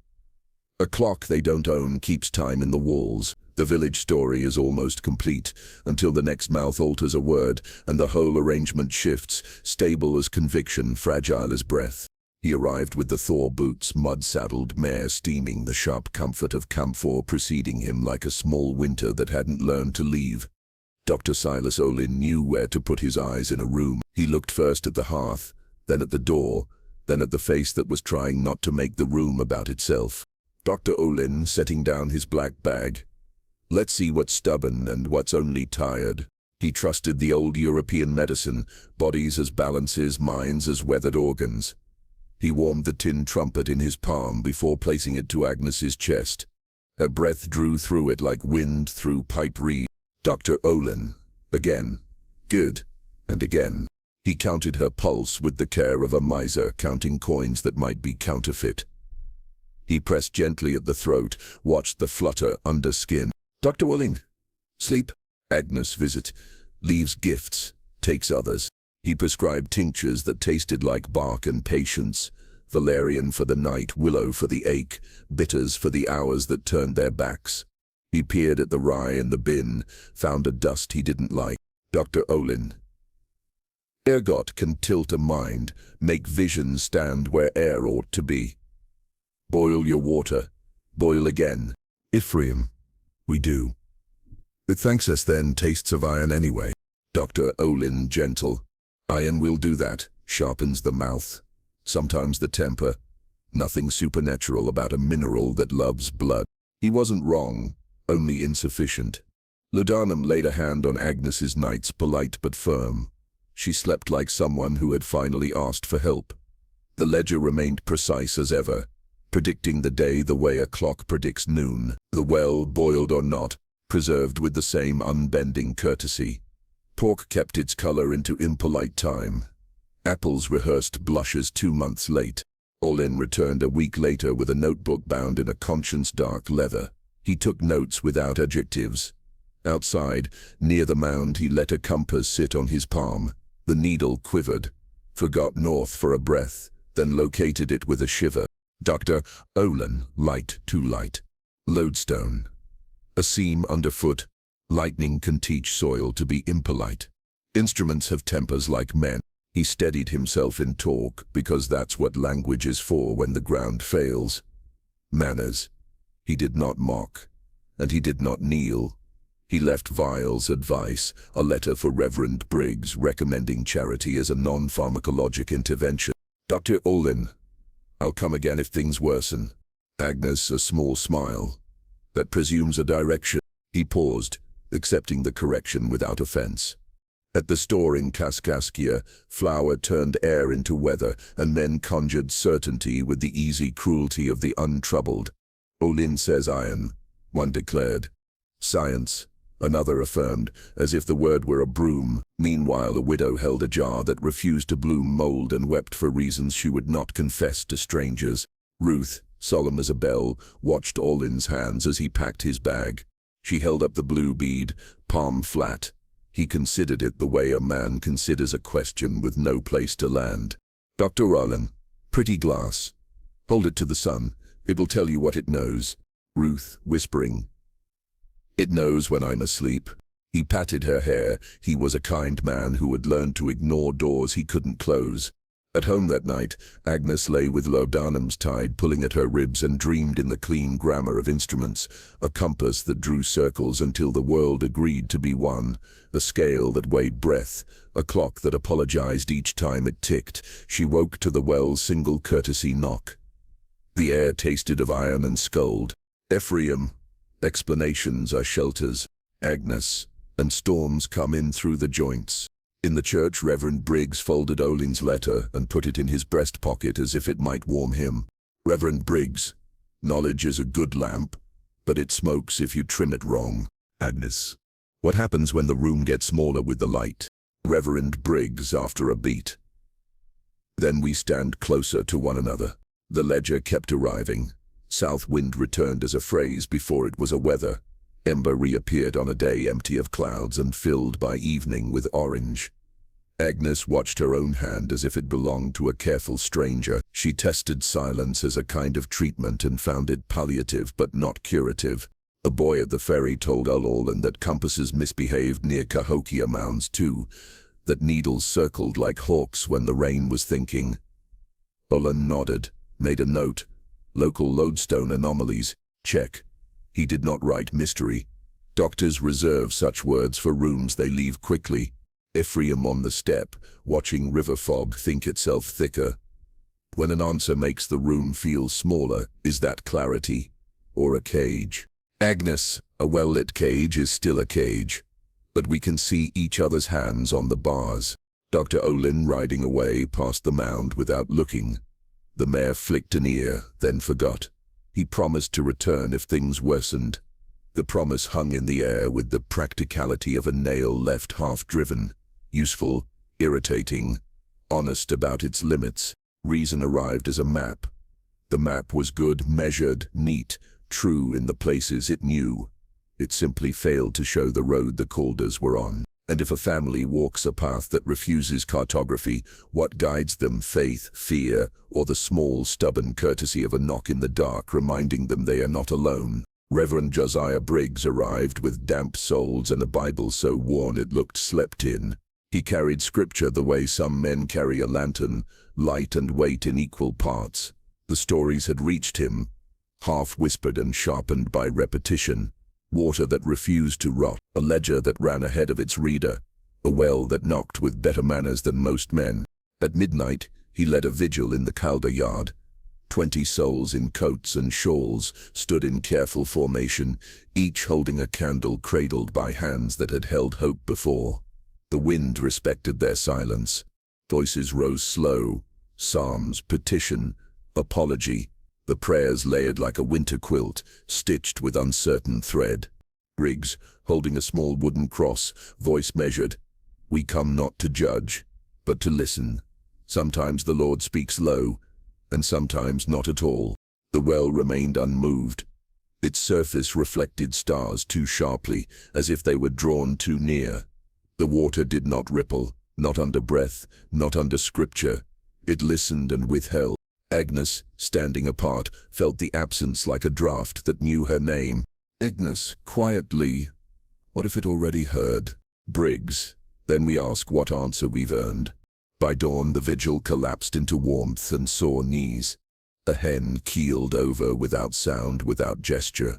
A clock they don't own keeps time in the walls. The village story is almost complete, until the next mouth alters a word, and the whole arrangement shifts, stable as conviction, fragile as breath. He arrived with the Thor boots, mud-saddled mare steaming, the sharp comfort of camphor preceding him like a small winter that hadn't learned to leave. Dr. Silas Olin knew where to put his eyes in a room. He looked first at the hearth, then at the door, then at the face that was trying not to make the room about itself. Dr. Olin, setting down his black bag. Let's see what's stubborn and what's only tired. He trusted the old European medicine, bodies as balances, minds as weathered organs. He warmed the tin trumpet in his palm before placing it to Agnes's chest. Her breath drew through it like wind through pipe reed. Dr. Olin. Again. Good. And again. He counted her pulse with the care of a miser counting coins that might be counterfeit. He pressed gently at the throat, watched the flutter under skin. Dr. Olin. Sleep. Agnes visit. Leaves gifts. Takes others. He prescribed tinctures that tasted like bark and patience. Valerian for the night, willow for the ache, bitters for the hours that turned their backs. He peered at the rye in the bin, found a dust he didn't like. Dr. Olin. Ergot can tilt a mind, make vision stand where air ought to be. Boil your water. Boil again. Ephraim. We do. It thanks us then, tastes of iron anyway. Dr. Olin, gentle. Iron will do that, sharpens the mouth. Sometimes the temper. Nothing supernatural about a mineral that loves blood. He wasn't wrong, only insufficient. Laudanum laid a hand on Agnes's nights, polite but firm. She slept like someone who had finally asked for help. The ledger remained precise as ever, predicting the day the way a clock predicts noon. The well, boiled or not, preserved with the same unbending courtesy. Pork kept its color into impolite time. Apples rehearsed blushes 2 months late. Olin returned a week later with a notebook bound in a conscience-dark leather. He took notes without adjectives. Outside, near the mound, he let a compass sit on his palm. The needle quivered, forgot north for a breath, then located it with a shiver. Dr. Olin, light, too light. Lodestone. A seam underfoot. Lightning can teach soil to be impolite. Instruments have tempers like men. He steadied himself in talk, because that's what language is for when the ground fails. Manners. He did not mock, and he did not kneel. He left Vile's advice, a letter for Reverend Briggs recommending charity as a non-pharmacologic intervention. Dr. Olin. I'll come again if things worsen. Agnes, a small smile. That presumes a direction. He paused, accepting the correction without offense. At the store in Kaskaskia, flour turned air into weather, and men conjured certainty with the easy cruelty of the untroubled. Olin says iron, one declared. Science, another affirmed, as if the word were a broom. Meanwhile, a widow held a jar that refused to bloom mold and wept for reasons she would not confess to strangers. Ruth, solemn as a bell, watched Olin's hands as he packed his bag. She held up the blue bead, palm flat. He considered it the way a man considers a question with no place to land. Dr. Olin. Pretty glass. Hold it to the sun. It will tell you what it knows. Ruth, whispering. It knows when I'm asleep. He patted her hair. He was a kind man who had learned to ignore doors he couldn't close. At home that night, Agnes lay with laudanums tied, pulling at her ribs, and dreamed in the clean grammar of instruments, a compass that drew circles until the world agreed to be one, a scale that weighed breath, a clock that apologized each time it ticked. She woke to the well's single courtesy knock. The air tasted of iron and scald. Ephraim, explanations are shelters. Agnes, and storms come in through the joints. In the church, Reverend Briggs folded Olin's letter and put it in his breast pocket as if it might warm him. Reverend Briggs, knowledge is a good lamp, but it smokes if you trim it wrong. Agnes. What happens when the room gets smaller with the light? Reverend Briggs, after a beat. Then we stand closer to one another. The ledger kept arriving. South wind returned as a phrase before it was a weather. Ember reappeared on a day empty of clouds and filled by evening with orange. Agnes watched her own hand as if it belonged to a careful stranger. She tested silence as a kind of treatment and found it palliative but not curative. A boy at the ferry told Olin that compasses misbehaved near Cahokia mounds too, that needles circled like hawks when the rain was thinking. Olin nodded, made a note. Local lodestone anomalies. Check. He did not write mystery. Doctors reserve such words for rooms they leave quickly. Ephraim on the step, watching river fog think itself thicker. When an answer makes the room feel smaller, is that clarity? Or a cage? Agnes, a well-lit cage is still a cage. But we can see each other's hands on the bars. Dr. Olin riding away past the mound without looking. The mare flicked an ear, then forgot. He promised to return if things worsened. The promise hung in the air with the practicality of a nail left half-driven. Useful, irritating, honest about its limits. Reason arrived as a map. The map was good, measured, neat, true in the places it knew. It simply failed to show the road the Calders were on. And if a family walks a path that refuses cartography, what guides them? Faith, fear, or the small, stubborn courtesy of a knock in the dark reminding them they are not alone? Reverend Josiah Briggs arrived with damp soles and a Bible so worn it looked slept in. He carried scripture the way some men carry a lantern, light and weight in equal parts. The stories had reached him, half-whispered and sharpened by repetition. Water that refused to rot, a ledger that ran ahead of its reader, a well that knocked with better manners than most men. At midnight, he led a vigil in the Calder yard. 20 souls in coats and shawls stood in careful formation, each holding a candle cradled by hands that had held hope before. The wind respected their silence. Voices rose slow, psalms, petition, apology. The prayers layered like a winter quilt, stitched with uncertain thread. Briggs, holding a small wooden cross, voice measured. We come not to judge, but to listen. Sometimes the Lord speaks low, and sometimes not at all. The well remained unmoved. Its surface reflected stars too sharply, as if they were drawn too near. The water did not ripple, not under breath, not under scripture. It listened and withheld. Agnes, standing apart, felt the absence like a draught that knew her name. Agnes, quietly. What if it already heard? Briggs. Then we ask what answer we've earned. By dawn the vigil collapsed into warmth and sore knees. A hen keeled over without sound, without gesture.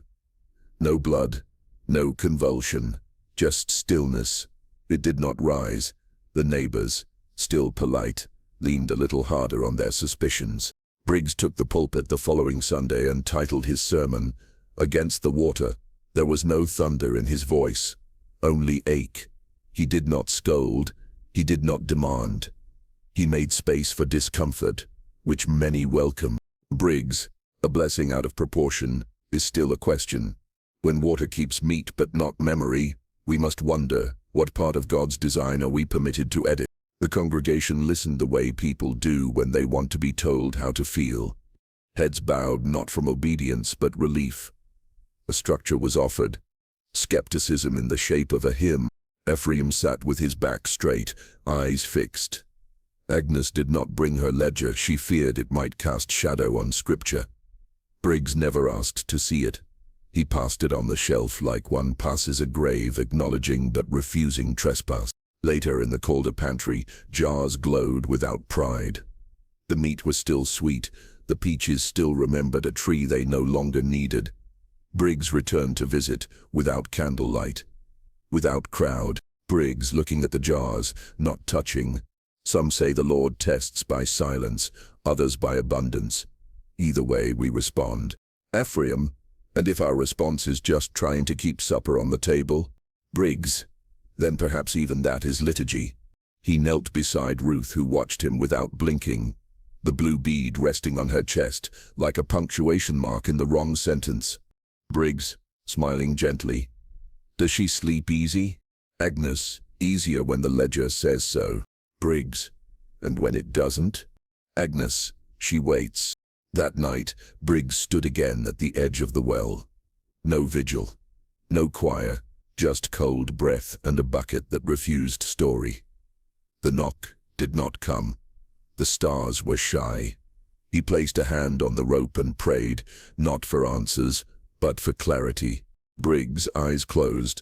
No blood, no convulsion, just stillness. It did not rise. The neighbors, still polite, leaned a little harder on their suspicions. Briggs took the pulpit the following Sunday and titled his sermon, Against the Water. There was no thunder in his voice, only ache. He did not scold, he did not demand. He made space for discomfort, which many welcome. Briggs, a blessing out of proportion, is still a question. When water keeps meat but not memory, we must wonder, what part of God's design are we permitted to edit? The congregation listened the way people do when they want to be told how to feel. Heads bowed not from obedience but relief. A structure was offered. Skepticism in the shape of a hymn. Ephraim sat with his back straight, eyes fixed. Agnes did not bring her ledger. She feared it might cast shadow on scripture. Briggs never asked to see it. He passed it on the shelf like one passes a grave, acknowledging but refusing trespass. Later, in the Calder pantry, jars glowed without pride. The meat was still sweet, the peaches still remembered a tree they no longer needed. Briggs returned to visit, without candlelight, without crowd. Briggs looking at the jars, not touching. Some say the Lord tests by silence, others by abundance. Either way, we respond. Ephraim, and if our response is just trying to keep supper on the table? Briggs, then perhaps even that is liturgy. He knelt beside Ruth, who watched him without blinking, the blue bead resting on her chest, like a punctuation mark in the wrong sentence. Briggs, smiling gently. Does she sleep easy? Agnes, easier when the ledger says so. Briggs, and when it doesn't? Agnes, she waits. That night, Briggs stood again at the edge of the well. No vigil, no choir, just cold breath and a bucket that refused story. The knock did not come. The stars were shy. He placed a hand on the rope and prayed, not for answers, but for clarity. Briggs' eyes closed.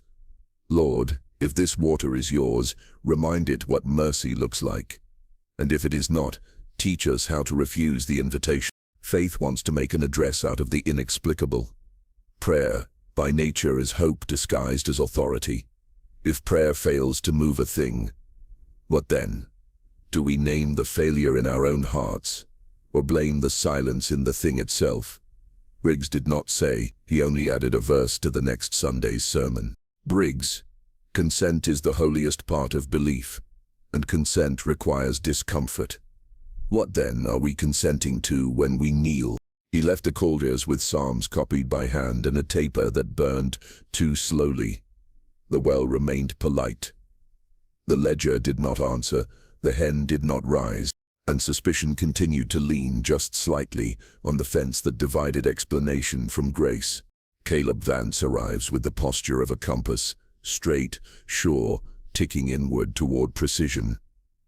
Lord, if this water is yours, remind it what mercy looks like. And if it is not, teach us how to refuse the invitation. Faith wants to make an address out of the inexplicable. Prayer, by nature, is hope disguised as authority. If prayer fails to move a thing, what then? Do we name the failure in our own hearts, or blame the silence in the thing itself? Briggs did not say, he only added a verse to the next Sunday's sermon. Briggs, consent is the holiest part of belief, and consent requires discomfort. What then are we consenting to when we kneel? He left the Calders with psalms copied by hand and a taper that burned too slowly. The well remained polite. The ledger did not answer, the hen did not rise, and suspicion continued to lean just slightly on the fence that divided explanation from grace. Caleb Vance arrives with the posture of a compass, straight, sure, ticking inward toward precision.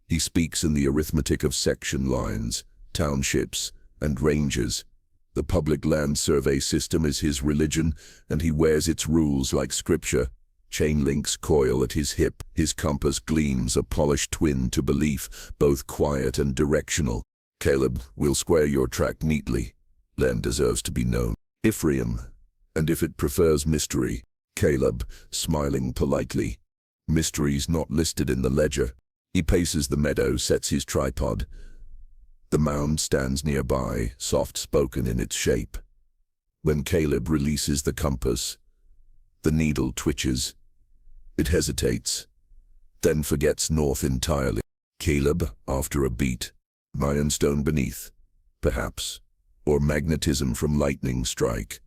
He speaks in the arithmetic of section lines, townships, and ranges. The public land survey system is his religion, and he wears its rules like scripture. Chain links coil at his hip, his compass gleams a polished twin to belief, both quiet and directional. Caleb, we'll square your track neatly. Land deserves to be known. Ephraim, and if it prefers mystery. Caleb, smiling politely. Mysteries not listed in the ledger. He paces the meadow, sets his tripod. The mound stands nearby, soft-spoken in its shape. When Caleb releases the compass, the needle twitches. It hesitates, then forgets north entirely. Caleb, after a beat, ironstone beneath, perhaps, or magnetism from lightning strike.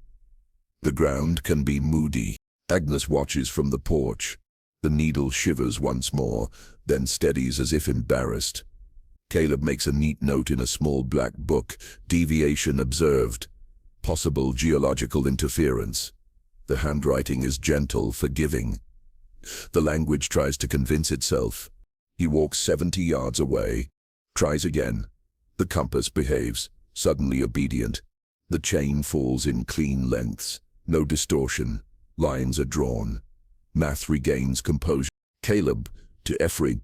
The ground can be moody. Agnes watches from the porch. The needle shivers once more, then steadies as if embarrassed. Caleb makes a neat note in a small black book, deviation observed, possible geological interference. The handwriting is gentle, forgiving. The language tries to convince itself. He walks 70 yards away, tries again. The compass behaves, suddenly obedient. The chain falls in clean lengths, no distortion. Lines are drawn. Math regains composure. Caleb, to Ephraim,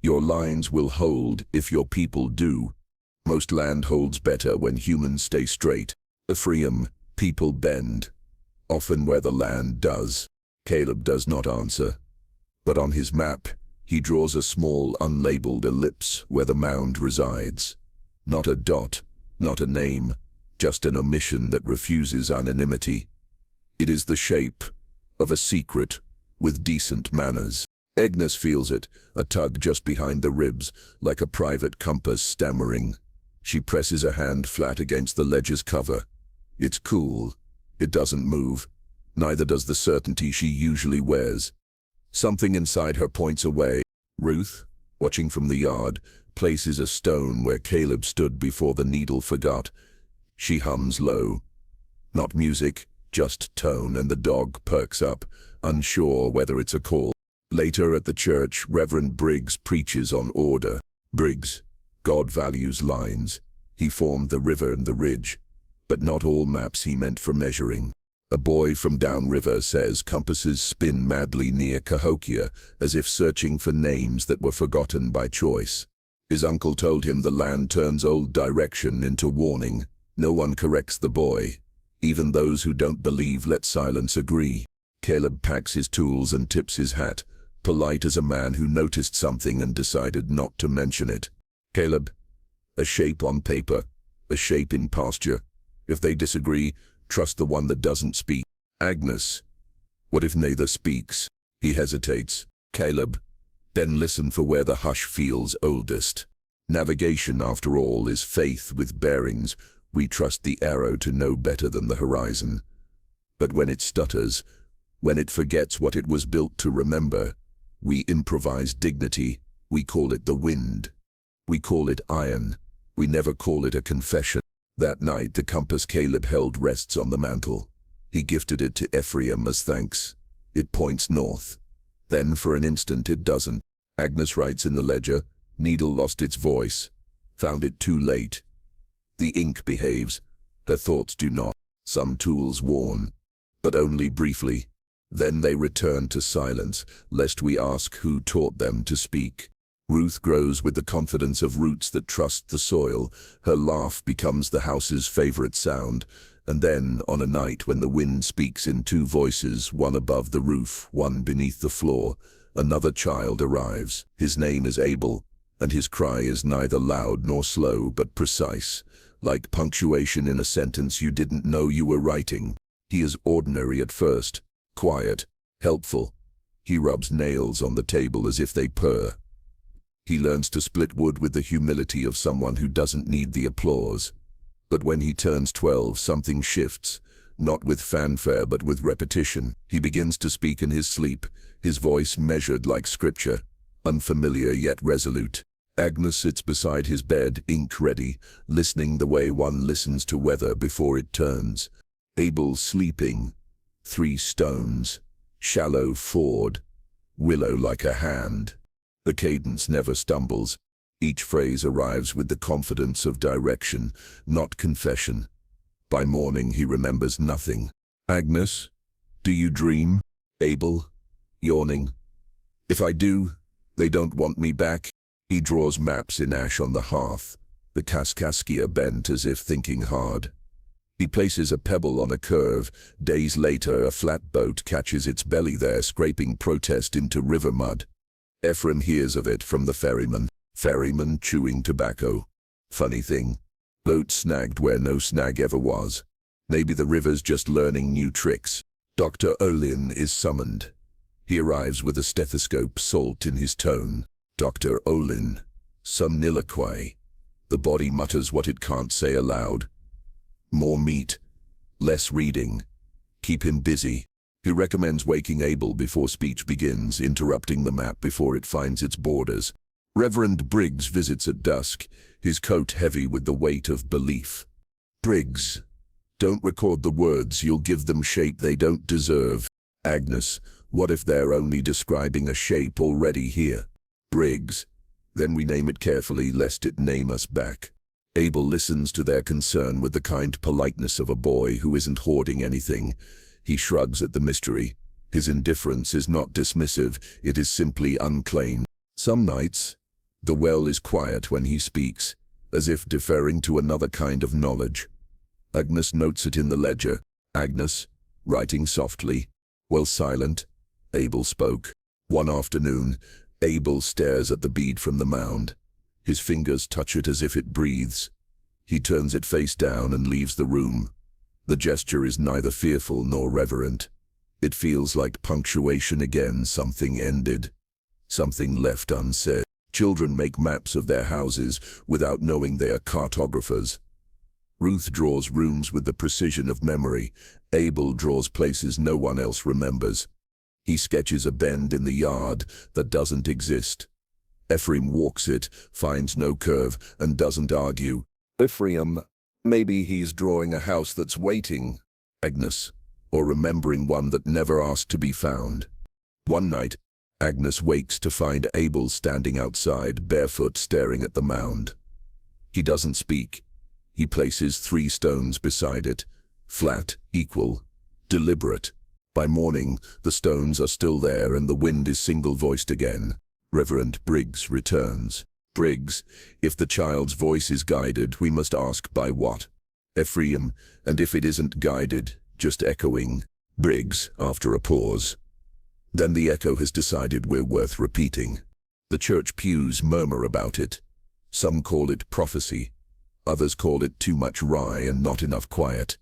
your lines will hold if your people do. Most land holds better when humans stay straight. Ephraim, people bend, often where the land does. Caleb does not answer, but on his map, he draws a small unlabeled ellipse where the mound resides. Not a dot, not a name, just an omission that refuses anonymity. It is the shape of a secret with decent manners. Agnes feels it, a tug just behind the ribs, like a private compass stammering. She presses a hand flat against the ledger's cover. It's cool. It doesn't move. Neither does the certainty she usually wears. Something inside her points away. Ruth, watching from the yard, places a stone where Caleb stood before the needle forgot. She hums low. Not music, just tone, and the dog perks up, unsure whether it's a call. Later at the church, Reverend Briggs preaches on order. Briggs, God values lines. He formed the river and the ridge, but not all maps he meant for measuring. A boy from downriver says compasses spin madly near Cahokia, as if searching for names that were forgotten by choice. His uncle told him the land turns old direction into warning. No one corrects the boy. Even those who don't believe let silence agree. Caleb packs his tools and tips his hat, polite as a man who noticed something and decided not to mention it. Caleb, a shape on paper, a shape in pasture. If they disagree, trust the one that doesn't speak. Agnes, what if neither speaks? He hesitates. Caleb, then listen for where the hush feels oldest. Navigation, after all, is faith with bearings. We trust the arrow to know better than the horizon. But when it stutters, when it forgets what it was built to remember, we improvise dignity. We call it the wind. We call it iron. We never call it a confession. That night, the compass Caleb held rests on the mantel. He gifted it to Ephraim as thanks. It points north. Then, for an instant, it doesn't. Agnes writes in the ledger, "Needle lost its voice. Found it too late." The ink behaves. Her thoughts do not. Some tools warn, but only briefly. Then they return to silence, lest we ask who taught them to speak. Ruth grows with the confidence of roots that trust the soil. Her laugh becomes the house's favorite sound. And then, on a night when the wind speaks in two voices, one above the roof, one beneath the floor, another child arrives. His name is Abel, and his cry is neither loud nor slow, but precise, like punctuation in a sentence you didn't know you were writing. He is ordinary at first, quiet, helpful. He rubs nails on the table as if they purr. He learns to split wood with the humility of someone who doesn't need the applause. But when he turns 12, something shifts, not with fanfare but with repetition. He begins to speak in his sleep, his voice measured like scripture, unfamiliar yet resolute. Agnes sits beside his bed, ink ready, listening the way one listens to weather before it turns. Abel sleeping. 3 stones. Shallow ford. Willow like a hand. The cadence never stumbles. Each phrase arrives with the confidence of direction, not confession. By morning he remembers nothing. Agnes, do you dream? Abel, yawning. If I do, they don't want me back. He draws maps in ash on the hearth, the Kaskaskia bent as if thinking hard. He places a pebble on a curve. Days later, a flat boat catches its belly there, scraping protest into river mud. Ephraim hears of it from the ferryman. Ferryman chewing tobacco. Funny thing. Boat snagged where no snag ever was. Maybe the river's just learning new tricks. Dr. Olin is summoned. He arrives with a stethoscope, salt in his tone. Dr. Olin. Somniloquy. The body mutters what it can't say aloud. More meat. Less reading. Keep him busy. He recommends waking Abel before speech begins, interrupting the map before it finds its borders. Reverend Briggs visits at dusk, his coat heavy with the weight of belief. Briggs, don't record the words, you'll give them shape they don't deserve. Agnes, what if they're only describing a shape already here? Briggs, then we name it carefully lest it name us back. Abel listens to their concern with the kind politeness of a boy who isn't hoarding anything. He shrugs at the mystery. His indifference is not dismissive, it is simply unclaimed. Some nights, the well is quiet when he speaks, as if deferring to another kind of knowledge. Agnes notes it in the ledger. Agnes, writing softly, while silent, Abel spoke. One afternoon, Abel stares at the bead from the mound. His fingers touch it as if it breathes. He turns it face down and leaves the room. The gesture is neither fearful nor reverent. It feels like punctuation again, something ended, something left unsaid. Children make maps of their houses without knowing they are cartographers. Ruth draws rooms with the precision of memory. Abel draws places no one else remembers. He sketches a bend in the yard that doesn't exist. Ephraim walks it, finds no curve, and doesn't argue. Ephraim, maybe he's drawing a house that's waiting. Agnes, or remembering one that never asked to be found. One night, Agnes wakes to find Abel standing outside, barefoot, staring at the mound. He doesn't speak. He places 3 stones beside it, flat, equal, deliberate. By morning, the stones are still there and the wind is single-voiced again. Reverend Briggs returns. Briggs, if the child's voice is guided, we must ask by what? Ephraim, and if it isn't guided, just echoing. Briggs, after a pause. Then the echo has decided we're worth repeating. The church pews murmur about it. Some call it prophecy. Others call it too much rye and not enough quiet.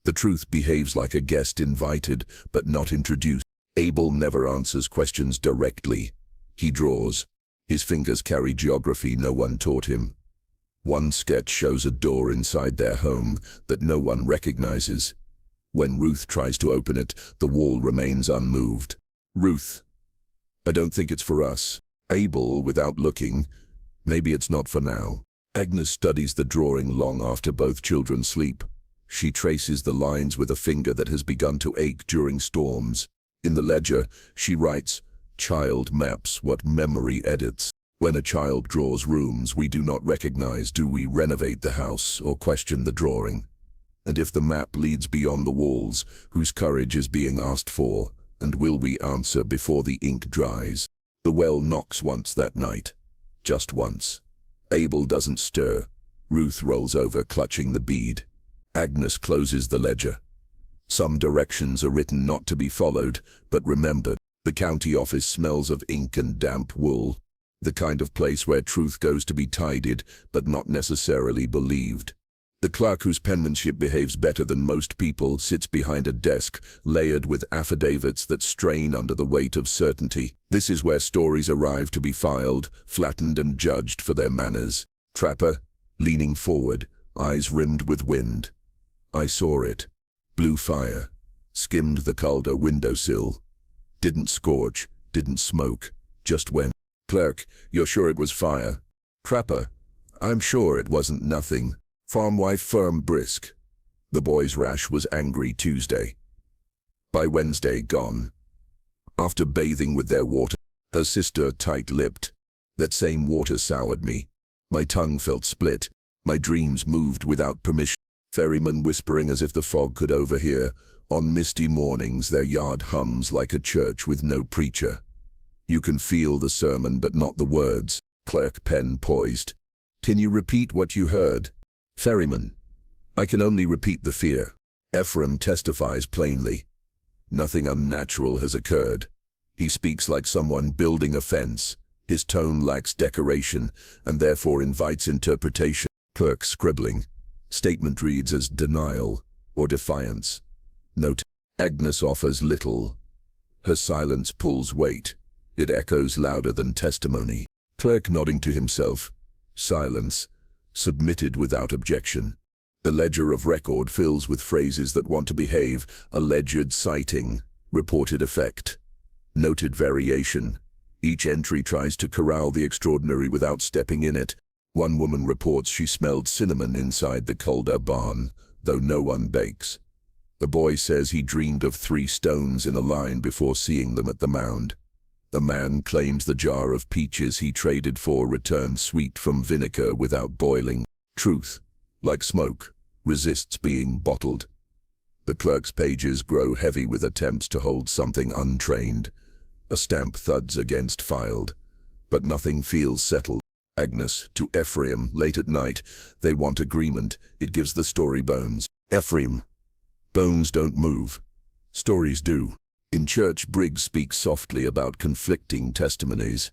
The truth behaves like a guest invited, but not introduced. Abel never answers questions directly. He draws. His fingers carry geography no one taught him. One sketch shows a door inside their home that no one recognizes. When Ruth tries to open it, the wall remains unmoved. Ruth, I don't think it's for us. Abel, without looking, maybe it's not for now. Agnes studies the drawing long after both children sleep. She traces the lines with a finger that has begun to ache during storms. In the ledger, she writes, "Child maps what memory edits." When a child draws rooms we do not recognize, do we renovate the house or question the drawing? And if the map leads beyond the walls, whose courage is being asked for, and will we answer before the ink dries? The well knocks once that night. Just once. Abel doesn't stir. Ruth rolls over, clutching the bead. Agnes closes the ledger. Some directions are written not to be followed, but remembered. The county office smells of ink and damp wool. The kind of place where truth goes to be tidied, but not necessarily believed. The clerk, whose penmanship behaves better than most people, sits behind a desk layered with affidavits that strain under the weight of certainty. This is where stories arrive to be filed, flattened and judged for their manners. Trapper, leaning forward, eyes rimmed with wind. I saw it. Blue fire. Skimmed the Calder windowsill. Didn't scorch, didn't smoke, just went. Clerk, you're sure it was fire? Trapper, I'm sure it wasn't nothing. Farm wife firm brisk. The boy's rash was angry Tuesday. By Wednesday gone. After bathing with their water, her sister tight-lipped. That same water soured me. My tongue felt split. My dreams moved without permission. Ferrymen whispering as if the fog could overhear. On misty mornings their yard hums like a church with no preacher. You can feel the sermon but not the words. Clerk, pen poised. Can you repeat what you heard? Ferryman, I can only repeat the fear. Ephraim testifies plainly. Nothing unnatural has occurred. He speaks like someone building a fence. His tone lacks decoration and therefore invites interpretation. Clerk scribbling. Statement reads as denial or defiance. Note, Agnes offers little. Her silence pulls weight. It echoes louder than testimony. Clerk nodding to himself. Silence. Submitted without objection. The ledger of record fills with phrases that want to behave. Alleged sighting. Reported effect. Noted variation. Each entry tries to corral the extraordinary without stepping in it. One woman reports she smelled cinnamon inside the Calder barn, though no one bakes. The boy says he dreamed of 3 stones in a line before seeing them at the mound. The man claims the jar of peaches he traded for returned sweet from vinegar without boiling. Truth, like smoke, resists being bottled. The clerk's pages grow heavy with attempts to hold something untrained. A stamp thuds against filed, but nothing feels settled. Agnes, to Ephraim, late at night, they want agreement. It gives the story bones. Ephraim, bones don't move. Stories do. In church, Briggs speaks softly about conflicting testimonies.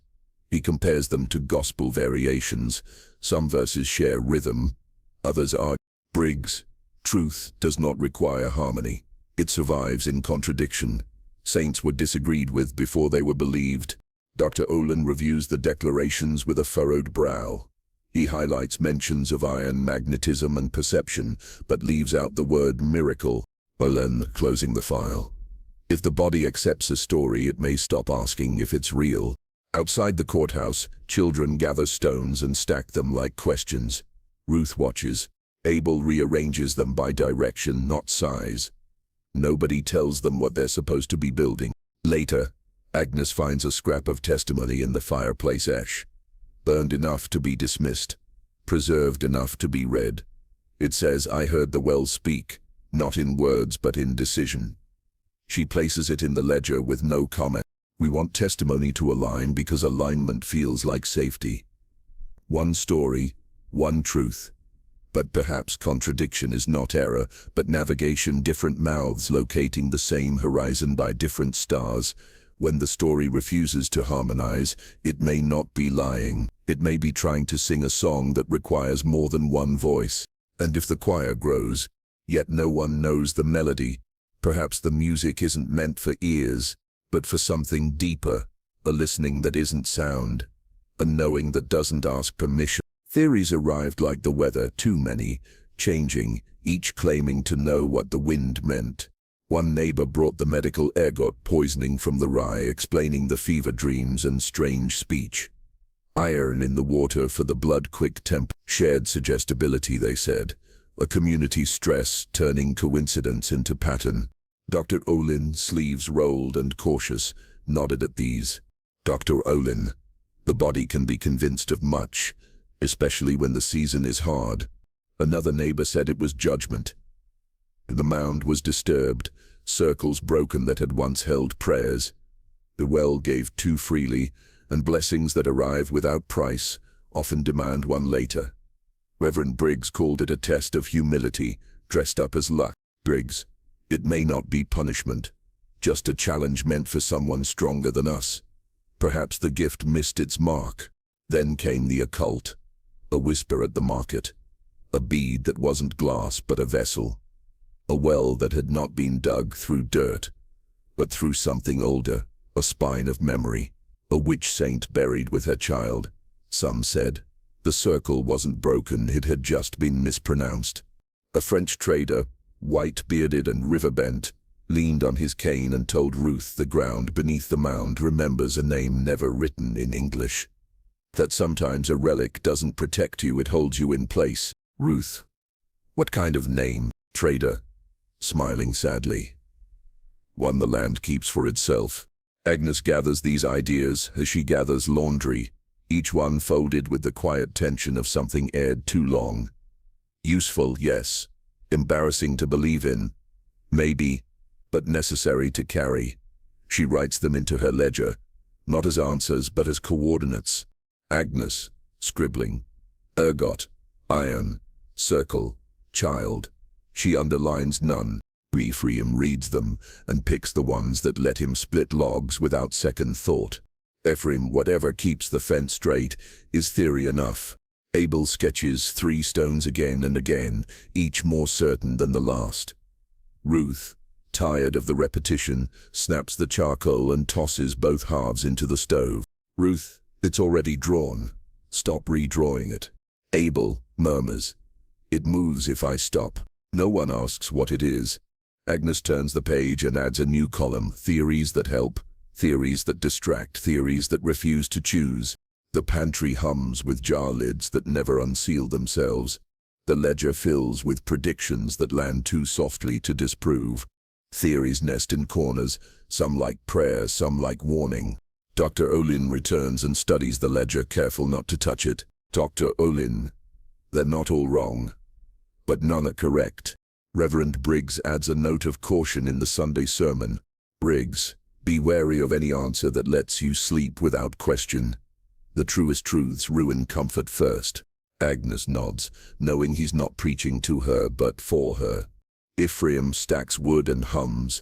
He compares them to gospel variations. Some verses share rhythm, others are. Briggs, truth does not require harmony. It survives in contradiction. Saints were disagreed with before they were believed. Dr. Olin reviews the declarations with a furrowed brow. He highlights mentions of iron magnetism and perception, but leaves out the word miracle. Olin, closing the file. If the body accepts a story, it may stop asking if it's real. Outside the courthouse, children gather stones and stack them like questions. Ruth watches. Abel rearranges them by direction, not size. Nobody tells them what they're supposed to be building. Later, Agnes finds a scrap of testimony in the fireplace ash. Burned enough to be dismissed. Preserved enough to be read. It says, I heard the well speak, not in words but in decision. She places it in the ledger with no comment. We want testimony to align because alignment feels like safety. One story, one truth. But perhaps contradiction is not error, but navigation, different mouths locating the same horizon by different stars. When the story refuses to harmonize, it may not be lying. It may be trying to sing a song that requires more than one voice. And if the choir grows, yet no one knows the melody, perhaps the music isn't meant for ears, but for something deeper, a listening that isn't sound, a knowing that doesn't ask permission. Theories arrived like the weather, too many, changing, each claiming to know what the wind meant. One neighbor brought the medical ergot poisoning from the rye, explaining the fever dreams and strange speech. Iron in the water for the blood-quick temp. Shared suggestibility, they said. A community stress turning coincidence into pattern. Dr. Olin, sleeves rolled and cautious, nodded at these. Dr. Olin, the body can be convinced of much, especially when the season is hard. Another neighbor said it was judgment. The mound was disturbed, circles broken that had once held prayers. The well gave too freely, and blessings that arrive without price often demand one later. Reverend Briggs called it a test of humility, dressed up as luck. Briggs, it may not be punishment, just a challenge meant for someone stronger than us. Perhaps the gift missed its mark. Then came the occult, a whisper at the market, a bead that wasn't glass but a vessel, a well that had not been dug through dirt, but through something older, a spine of memory, a witch saint buried with her child. Some said the circle wasn't broken, it had just been mispronounced. A French trader, white-bearded and river-bent, leaned on his cane and told Ruth the ground beneath the mound remembers a name never written in English. That sometimes a relic doesn't protect you, it holds you in place. Ruth. What kind of name? Trader, smiling sadly. One the land keeps for itself. Agnes gathers these ideas as she gathers laundry, each one folded with the quiet tension of something aired too long. Useful, yes. Embarrassing to believe in. Maybe, but necessary to carry. She writes them into her ledger, not as answers but as coordinates. Agnes, scribbling. Ergot, iron, circle, child. She underlines none. Ephraim reads them and picks the ones that let him split logs without second thought. Ephraim, whatever keeps the fence straight, is theory enough. Abel sketches 3 stones again and again, each more certain than the last. Ruth, tired of the repetition, snaps the charcoal and tosses both halves into the stove. Ruth, it's already drawn. Stop redrawing it. Abel murmurs. It moves if I stop. No one asks what it is. Agnes turns the page and adds a new column. Theories that help, theories that distract, theories that refuse to choose. The pantry hums with jar lids that never unseal themselves. The ledger fills with predictions that land too softly to disprove. Theories nest in corners, some like prayer, some like warning. Dr. Olin returns and studies the ledger, careful not to touch it. Dr. Olin. They're not all wrong, but none are correct. Reverend Briggs adds a note of caution in the Sunday sermon. Briggs, be wary of any answer that lets you sleep without question. The truest truths ruin comfort first. Agnes nods, knowing he's not preaching to her but for her. Ephraim stacks wood and hums.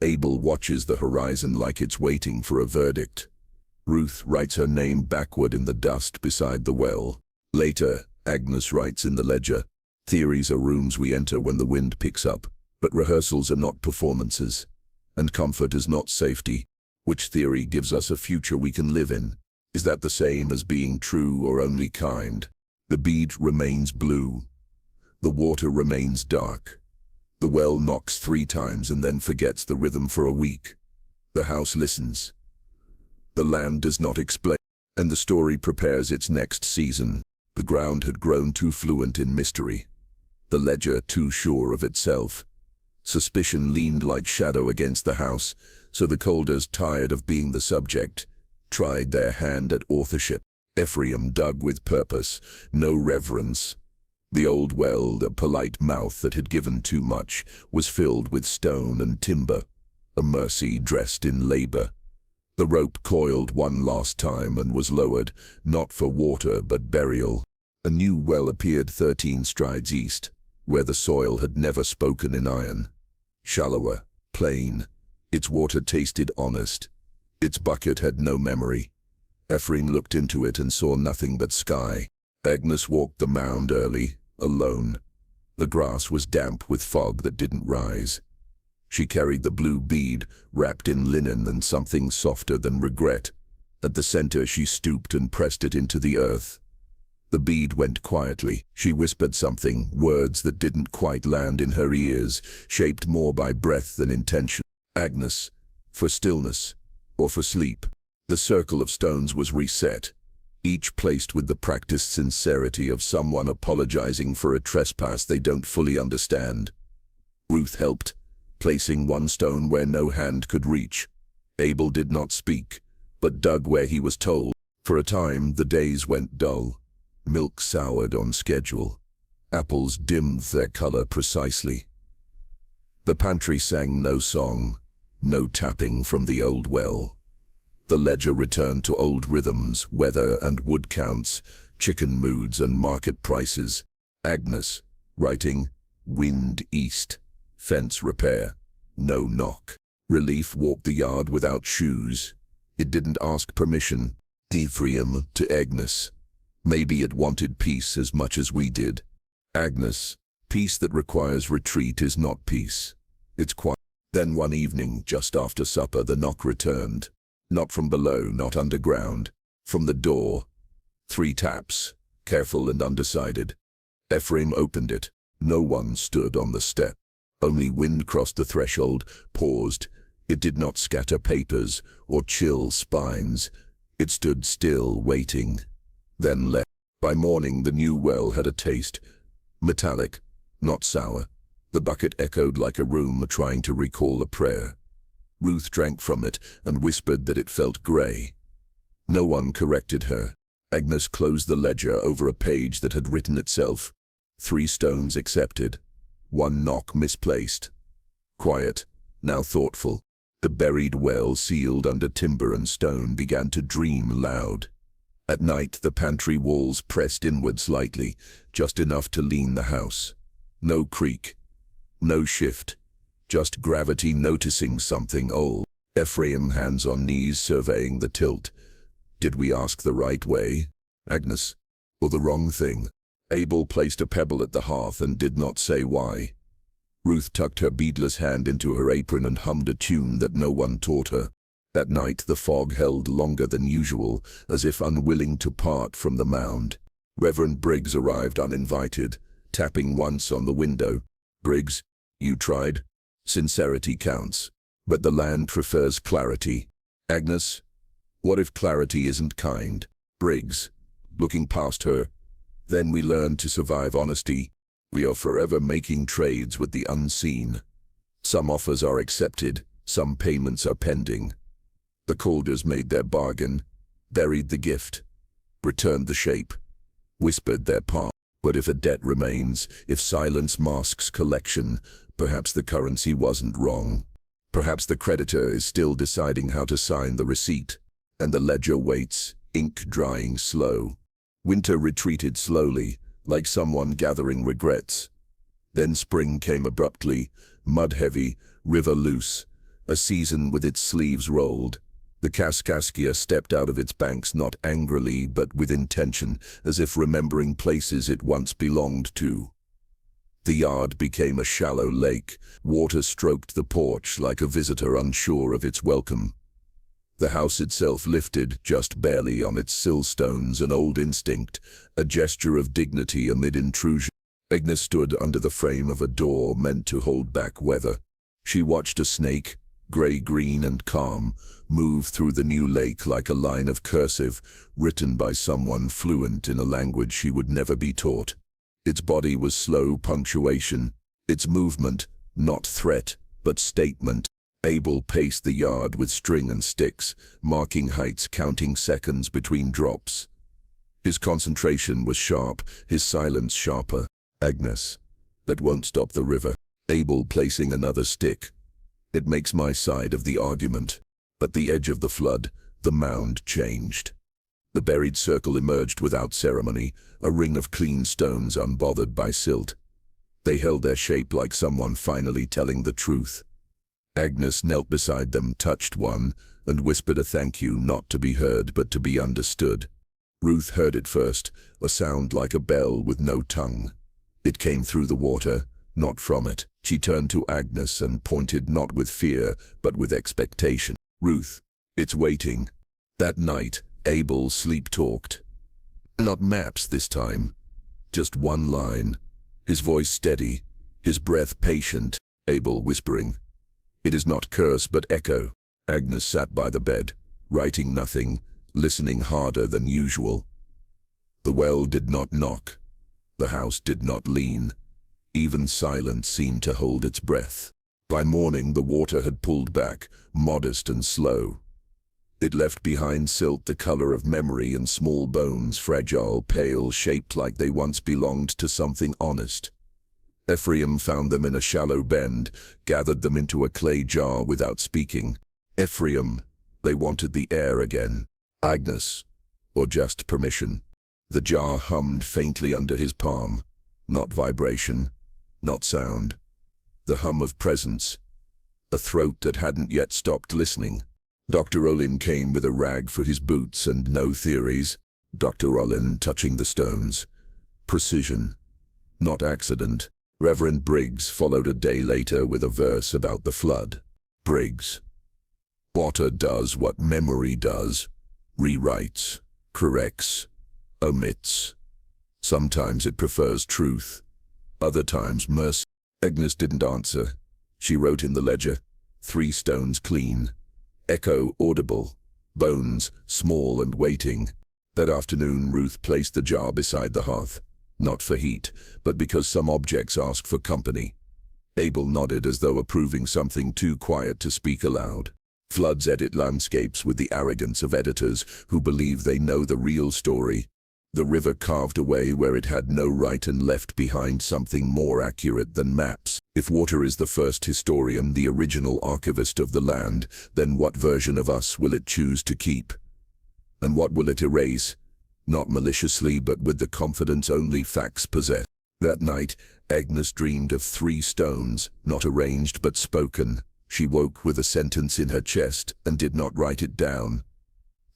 Abel watches the horizon like it's waiting for a verdict. Ruth writes her name backward in the dust beside the well. Later, Agnes writes in the ledger, theories are rooms we enter when the wind picks up, but rehearsals are not performances. And comfort is not safety. Which theory gives us a future we can live in? Is that the same as being true or only kind? The bead remains blue. The water remains dark. The well knocks 3 times and then forgets the rhythm for a week. The house listens. The land does not explain, and the story prepares its next season. The ground had grown too fluent in mystery. The ledger too sure of itself. Suspicion leaned like shadow against the house, so the Calders, tired of being the subject, tried their hand at authorship. Ephraim dug with purpose, no reverence. The old well, the polite mouth that had given too much, was filled with stone and timber. a mercy dressed in labor. The rope coiled one last time and was lowered, not for water but burial. A new well appeared 13 strides east, where the soil had never spoken in iron. Shallower, plain, its water tasted honest. Its bucket had no memory. Ephraim looked into it and saw nothing but sky. Agnes walked the mound early, alone. The grass was damp with fog that didn't rise. She carried the blue bead, wrapped in linen and something softer than regret. At the center she stooped and pressed it into the earth. The bead went quietly. She whispered something, words that didn't quite land in her ears, shaped more by breath than intention. Agnes, for stillness, or for sleep. The circle of stones was reset, each placed with the practiced sincerity of someone apologizing for a trespass they don't fully understand. Ruth helped, placing one stone where no hand could reach. Abel did not speak, but dug where he was told. For a time the days went dull. Milk soured on schedule. Apples dimmed their color precisely. The pantry sang no song, no tapping from the old well. The ledger returned to old rhythms, weather and wood counts, chicken moods and market prices. Agnes, writing, wind east, fence repair, no knock. Relief walked the yard without shoes. It didn't ask permission. Ephraim to Agnes. Maybe it wanted peace as much as we did. Agnes, peace that requires retreat is not peace. It's quiet. Then one evening, just after supper, the knock returned. Not from below, not underground. From the door. 3 taps, careful and undecided. Ephraim opened it. No one stood on the step. Only wind crossed the threshold, paused. It did not scatter papers or chill spines. It stood still, waiting. Then left. By morning the new well had a taste. Metallic, not sour. The bucket echoed like a room trying to recall a prayer. Ruth drank from it and whispered that it felt grey. No one corrected her. Agnes closed the ledger over a page that had written itself. 3 stones accepted. 1 knock misplaced. Quiet, now thoughtful. The buried well sealed under timber and stone began to dream loud. At night the pantry walls pressed inward slightly, just enough to lean the house. No creak, no shift, just gravity noticing something old. Ephraim, hands on knees, surveying the tilt. Did we ask the right way, Agnes, or the wrong thing? Abel placed a pebble at the hearth and did not say why. Ruth tucked her beadless hand into her apron and hummed a tune that no one taught her. That night the fog held longer than usual, as if unwilling to part from the mound. Reverend Briggs arrived uninvited, tapping once on the window. Briggs, you tried. Sincerity counts. But the land prefers clarity. Agnes, what if clarity isn't kind? Briggs, looking past her. Then we learn to survive honesty. We are forever making trades with the unseen. Some offers are accepted, some payments are pending. The Calders made their bargain, buried the gift, returned the shape, whispered their part. But if a debt remains, if silence masks collection, perhaps the currency wasn't wrong. Perhaps the creditor is still deciding how to sign the receipt, and the ledger waits, ink drying slow. Winter retreated slowly, like someone gathering regrets. Then spring came abruptly, mud-heavy, river loose, a season with its sleeves rolled. The Kaskaskia stepped out of its banks not angrily but with intention, as if remembering places it once belonged to. The yard became a shallow lake. Water stroked the porch like a visitor unsure of its welcome. The house itself lifted, just barely on its sill stones, an old instinct, a gesture of dignity amid intrusion. Agnes stood under the frame of a door meant to hold back weather. She watched a snake, gray-green and calm, move through the new lake like a line of cursive, written by someone fluent in a language she would never be taught. Its body was slow punctuation, its movement, not threat, but statement. Abel paced the yard with string and sticks, marking heights, counting seconds between drops. His concentration was sharp, his silence sharper. Agnes, that won't stop the river. Abel placing another stick. It makes my side of the argument. At the edge of the flood, the mound changed. The buried circle emerged without ceremony, a ring of clean stones unbothered by silt. They held their shape like someone finally telling the truth. Agnes knelt beside them, touched one, and whispered a thank you, not to be heard but to be understood. Ruth heard it first, a sound like a bell with no tongue. It came through the water, not from it. She turned to Agnes and pointed not with fear, but with expectation. Ruth, it's waiting. That night, Abel sleep-talked. Not maps this time. Just one line. His voice steady, his breath patient. Abel whispering. It is not curse but echo. Agnes sat by the bed, writing nothing, listening harder than usual. The well did not knock. The house did not lean. Even silence seemed to hold its breath. By morning the water had pulled back, modest and slow. It left behind silt the color of memory and small bones, fragile, pale, shaped like they once belonged to something honest. Ephraim found them in a shallow bend, gathered them into a clay jar without speaking. Ephraim, they wanted the air again. Agnes, or just permission. The jar hummed faintly under his palm. Not vibration, not sound. The hum of presence. A throat that hadn't yet stopped listening. Dr. Olin came with a rag for his boots and no theories. Dr. Olin touching the stones. Precision, not accident. Reverend Briggs followed a day later with a verse about the flood. Briggs. Water does what memory does. Rewrites, corrects, omits. Sometimes it prefers truth, other times mercy. Agnes didn't answer. She wrote in the ledger, 3 stones clean. Echo audible, bones small and waiting. That afternoon Ruth placed the jar beside the hearth, not for heat, but because some objects ask for company. Abel nodded as though approving something too quiet to speak aloud. Floods edit landscapes with the arrogance of editors who believe they know the real story. The river carved away where it had no right and left behind something more accurate than maps. If water is the first historian, the original archivist of the land, then what version of us will it choose to keep? And what will it erase? Not maliciously, but with the confidence only facts possess. That night, Agnes dreamed of 3 stones, not arranged but spoken. She woke with a sentence in her chest and did not write it down.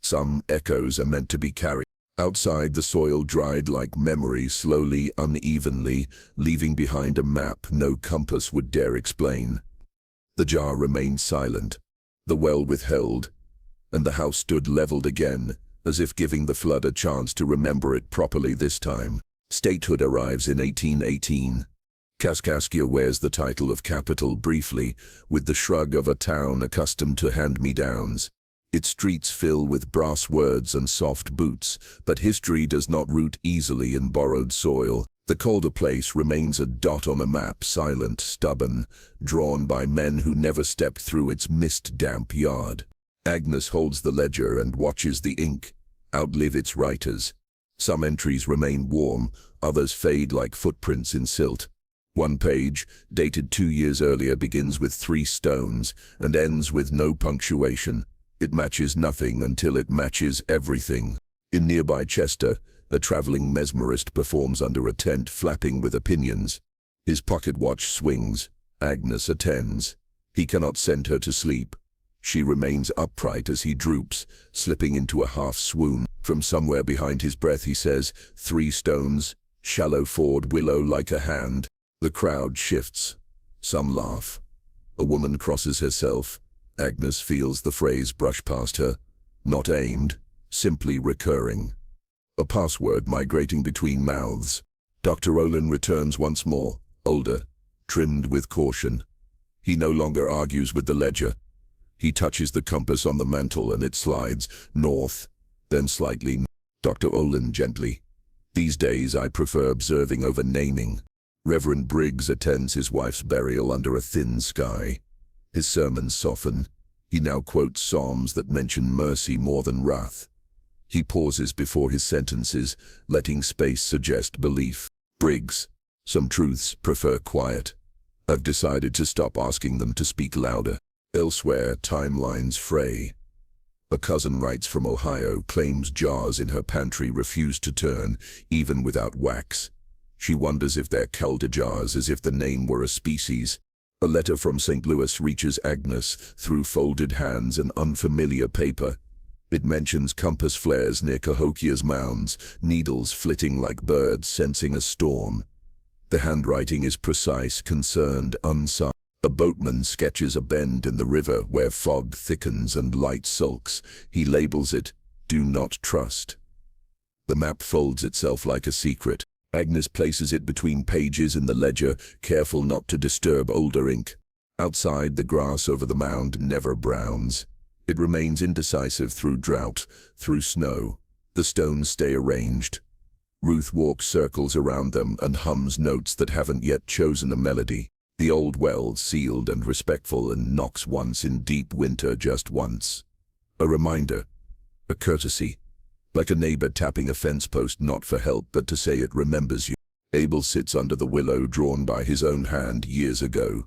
Some echoes are meant to be carried. Outside, the soil dried like memory, slowly, unevenly, leaving behind a map no compass would dare explain. The jar remained silent, the well withheld, and the house stood leveled again, as if giving the flood a chance to remember it properly this time. Statehood arrives in 1818. Kaskaskia wears the title of capital briefly, with the shrug of a town accustomed to hand-me-downs. Its streets fill with brass words and soft boots, but history does not root easily in borrowed soil. The Calder place remains a dot on a map, silent, stubborn, drawn by men who never stepped through its mist-damp yard. Agnes holds the ledger and watches the ink outlive its writers. Some entries remain warm, others fade like footprints in silt. One page, dated 2 years earlier, begins with 3 stones and ends with no punctuation. It matches nothing until it matches everything. In nearby Chester, a traveling mesmerist performs under a tent, flapping with opinions. His pocket watch swings. Agnes attends. He cannot send her to sleep. She remains upright as he droops, slipping into a half-swoon. From somewhere behind his breath he says, 3 stones, shallow ford, willow like a hand. The crowd shifts. Some laugh. A woman crosses herself. Agnes feels the phrase brush past her. Not aimed, simply recurring. A password migrating between mouths. Dr. Olin returns once more, older, trimmed with caution. He no longer argues with the ledger. He touches the compass on the mantle and it slides north, then slightly north. Dr. Olin gently. These days I prefer observing over naming. Reverend Briggs attends his wife's burial under a thin sky. His sermons soften. He now quotes psalms that mention mercy more than wrath. He pauses before his sentences, letting space suggest belief. Briggs, some truths prefer quiet. I've decided to stop asking them to speak louder. Elsewhere, timelines fray. A cousin writes from Ohio, claims jars in her pantry refuse to turn, even without wax. She wonders if they're Calder jars, as if the name were a species. A letter from St. Louis reaches Agnes through folded hands and unfamiliar paper. It mentions compass flares near Cahokia's mounds, needles flitting like birds sensing a storm. The handwriting is precise, concerned, unsigned. A boatman sketches a bend in the river where fog thickens and light sulks. He labels it, "Do not trust." The map folds itself like a secret. Agnes places it between pages in the ledger, careful not to disturb older ink. Outside, the grass over the mound never browns. It remains indecisive through drought, through snow. The stones stay arranged. Ruth walks circles around them and hums notes that haven't yet chosen a melody. The old well, sealed and respectful, and knocks once in deep winter, just once. A reminder, a courtesy, like a neighbor tapping a fence post, not for help but to say it remembers you. Abel sits under the willow drawn by his own hand years ago.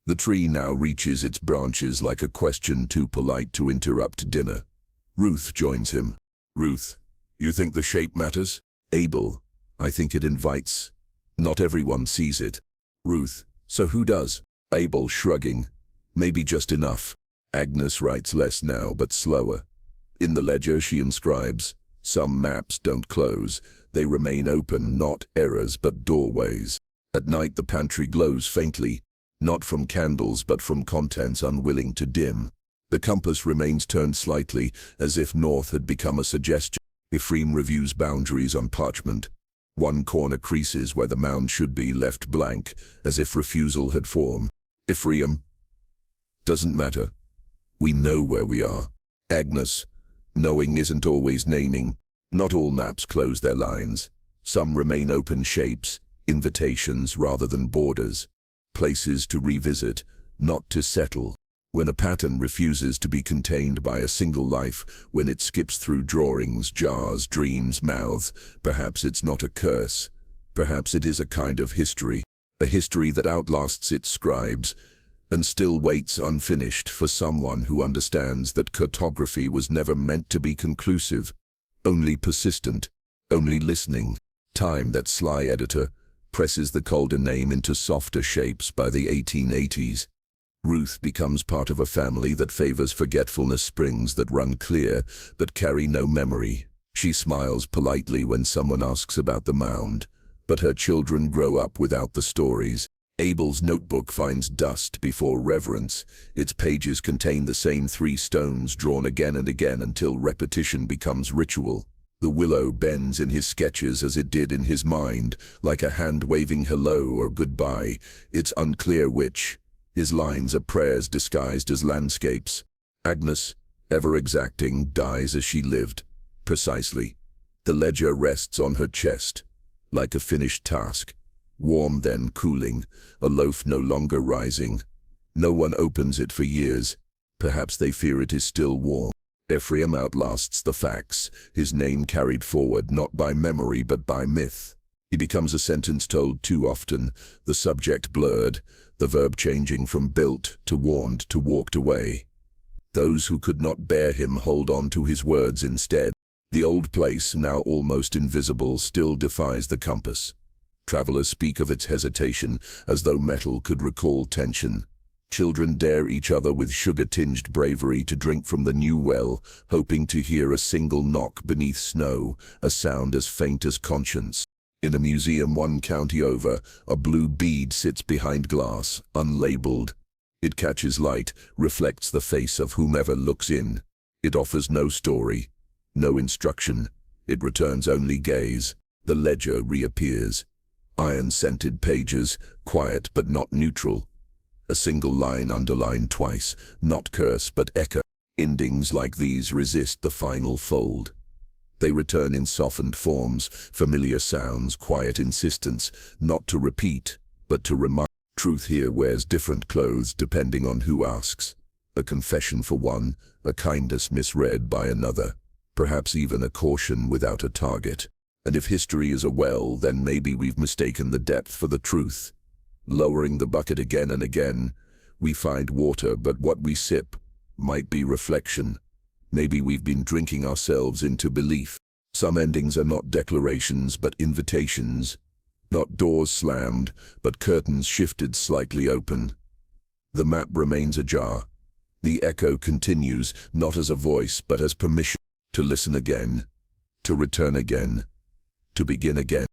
The tree now reaches its branches like a question too polite to interrupt dinner. Ruth joins him. Ruth, you think the shape matters? Abel, I think it invites. Not everyone sees it. Ruth, so who does? Abel shrugging. Maybe just enough. Agnes writes less now, but slower. In the ledger she inscribes, some maps don't close. They remain open, not errors but doorways. At night the pantry glows faintly, not from candles but from contents unwilling to dim. The compass remains turned slightly, as if north had become a suggestion. Ephraim reviews boundaries on parchment. One corner creases where the mound should be, left blank, as if refusal had formed. Ephraim, doesn't matter. We know where we are. Agnes, knowing isn't always naming. Not all maps close their lines. Some remain open shapes, invitations rather than borders. Places to revisit, not to settle. When a pattern refuses to be contained by a single life, when it skips through drawings, jars, dreams, mouths, perhaps it's not a curse. Perhaps it is a kind of history. A history that outlasts its scribes, and still waits unfinished for someone who understands that cartography was never meant to be conclusive, only persistent, only listening. Time, that sly editor, presses the Calder name into softer shapes by the 1880s. Ruth becomes part of a family that favors forgetfulness, springs that run clear, but carry no memory. She smiles politely when someone asks about the mound, but her children grow up without the stories. Abel's notebook finds dust before reverence. Its pages contain the same 3 stones drawn again and again until repetition becomes ritual. The willow bends in his sketches as it did in his mind, like a hand waving hello or goodbye. It's unclear which. His lines are prayers disguised as landscapes. Agnes, ever exacting, dies as she lived, precisely. The ledger rests on her chest, like a finished task. Warm then cooling, a loaf no longer rising. No one opens it for years. Perhaps they fear it is still warm. Ephraim outlasts the facts, his name carried forward not by memory but by myth. He becomes a sentence told too often, the subject blurred, the verb changing from built to warned to walked away. Those who could not bear him hold on to his words instead. The old place, now almost invisible, still defies the compass. Travelers speak of its hesitation, as though metal could recall tension. Children dare each other with sugar-tinged bravery to drink from the new well, hoping to hear a single knock beneath snow, a sound as faint as conscience. In a museum 1 county over, a blue bead sits behind glass, unlabeled. It catches light, reflects the face of whomever looks in. It offers no story, no instruction. It returns only gaze. The ledger reappears. Iron-scented pages, quiet but not neutral. A single line underlined twice, not curse but echo. Endings like these resist the final fold. They return in softened forms, familiar sounds, quiet insistence, not to repeat, but to remind. Truth here wears different clothes depending on who asks. A confession for one, a kindness misread by another, perhaps even a caution without a target. And if history is a well, then maybe we've mistaken the depth for the truth. Lowering the bucket again and again, We find water, but what we sip might be reflection. Maybe we've been drinking ourselves into belief. Some endings are not declarations, but invitations. Not doors slammed, but curtains shifted slightly open. The map remains ajar. The echo continues, not as a voice, but as permission to listen again, to return again, to begin again.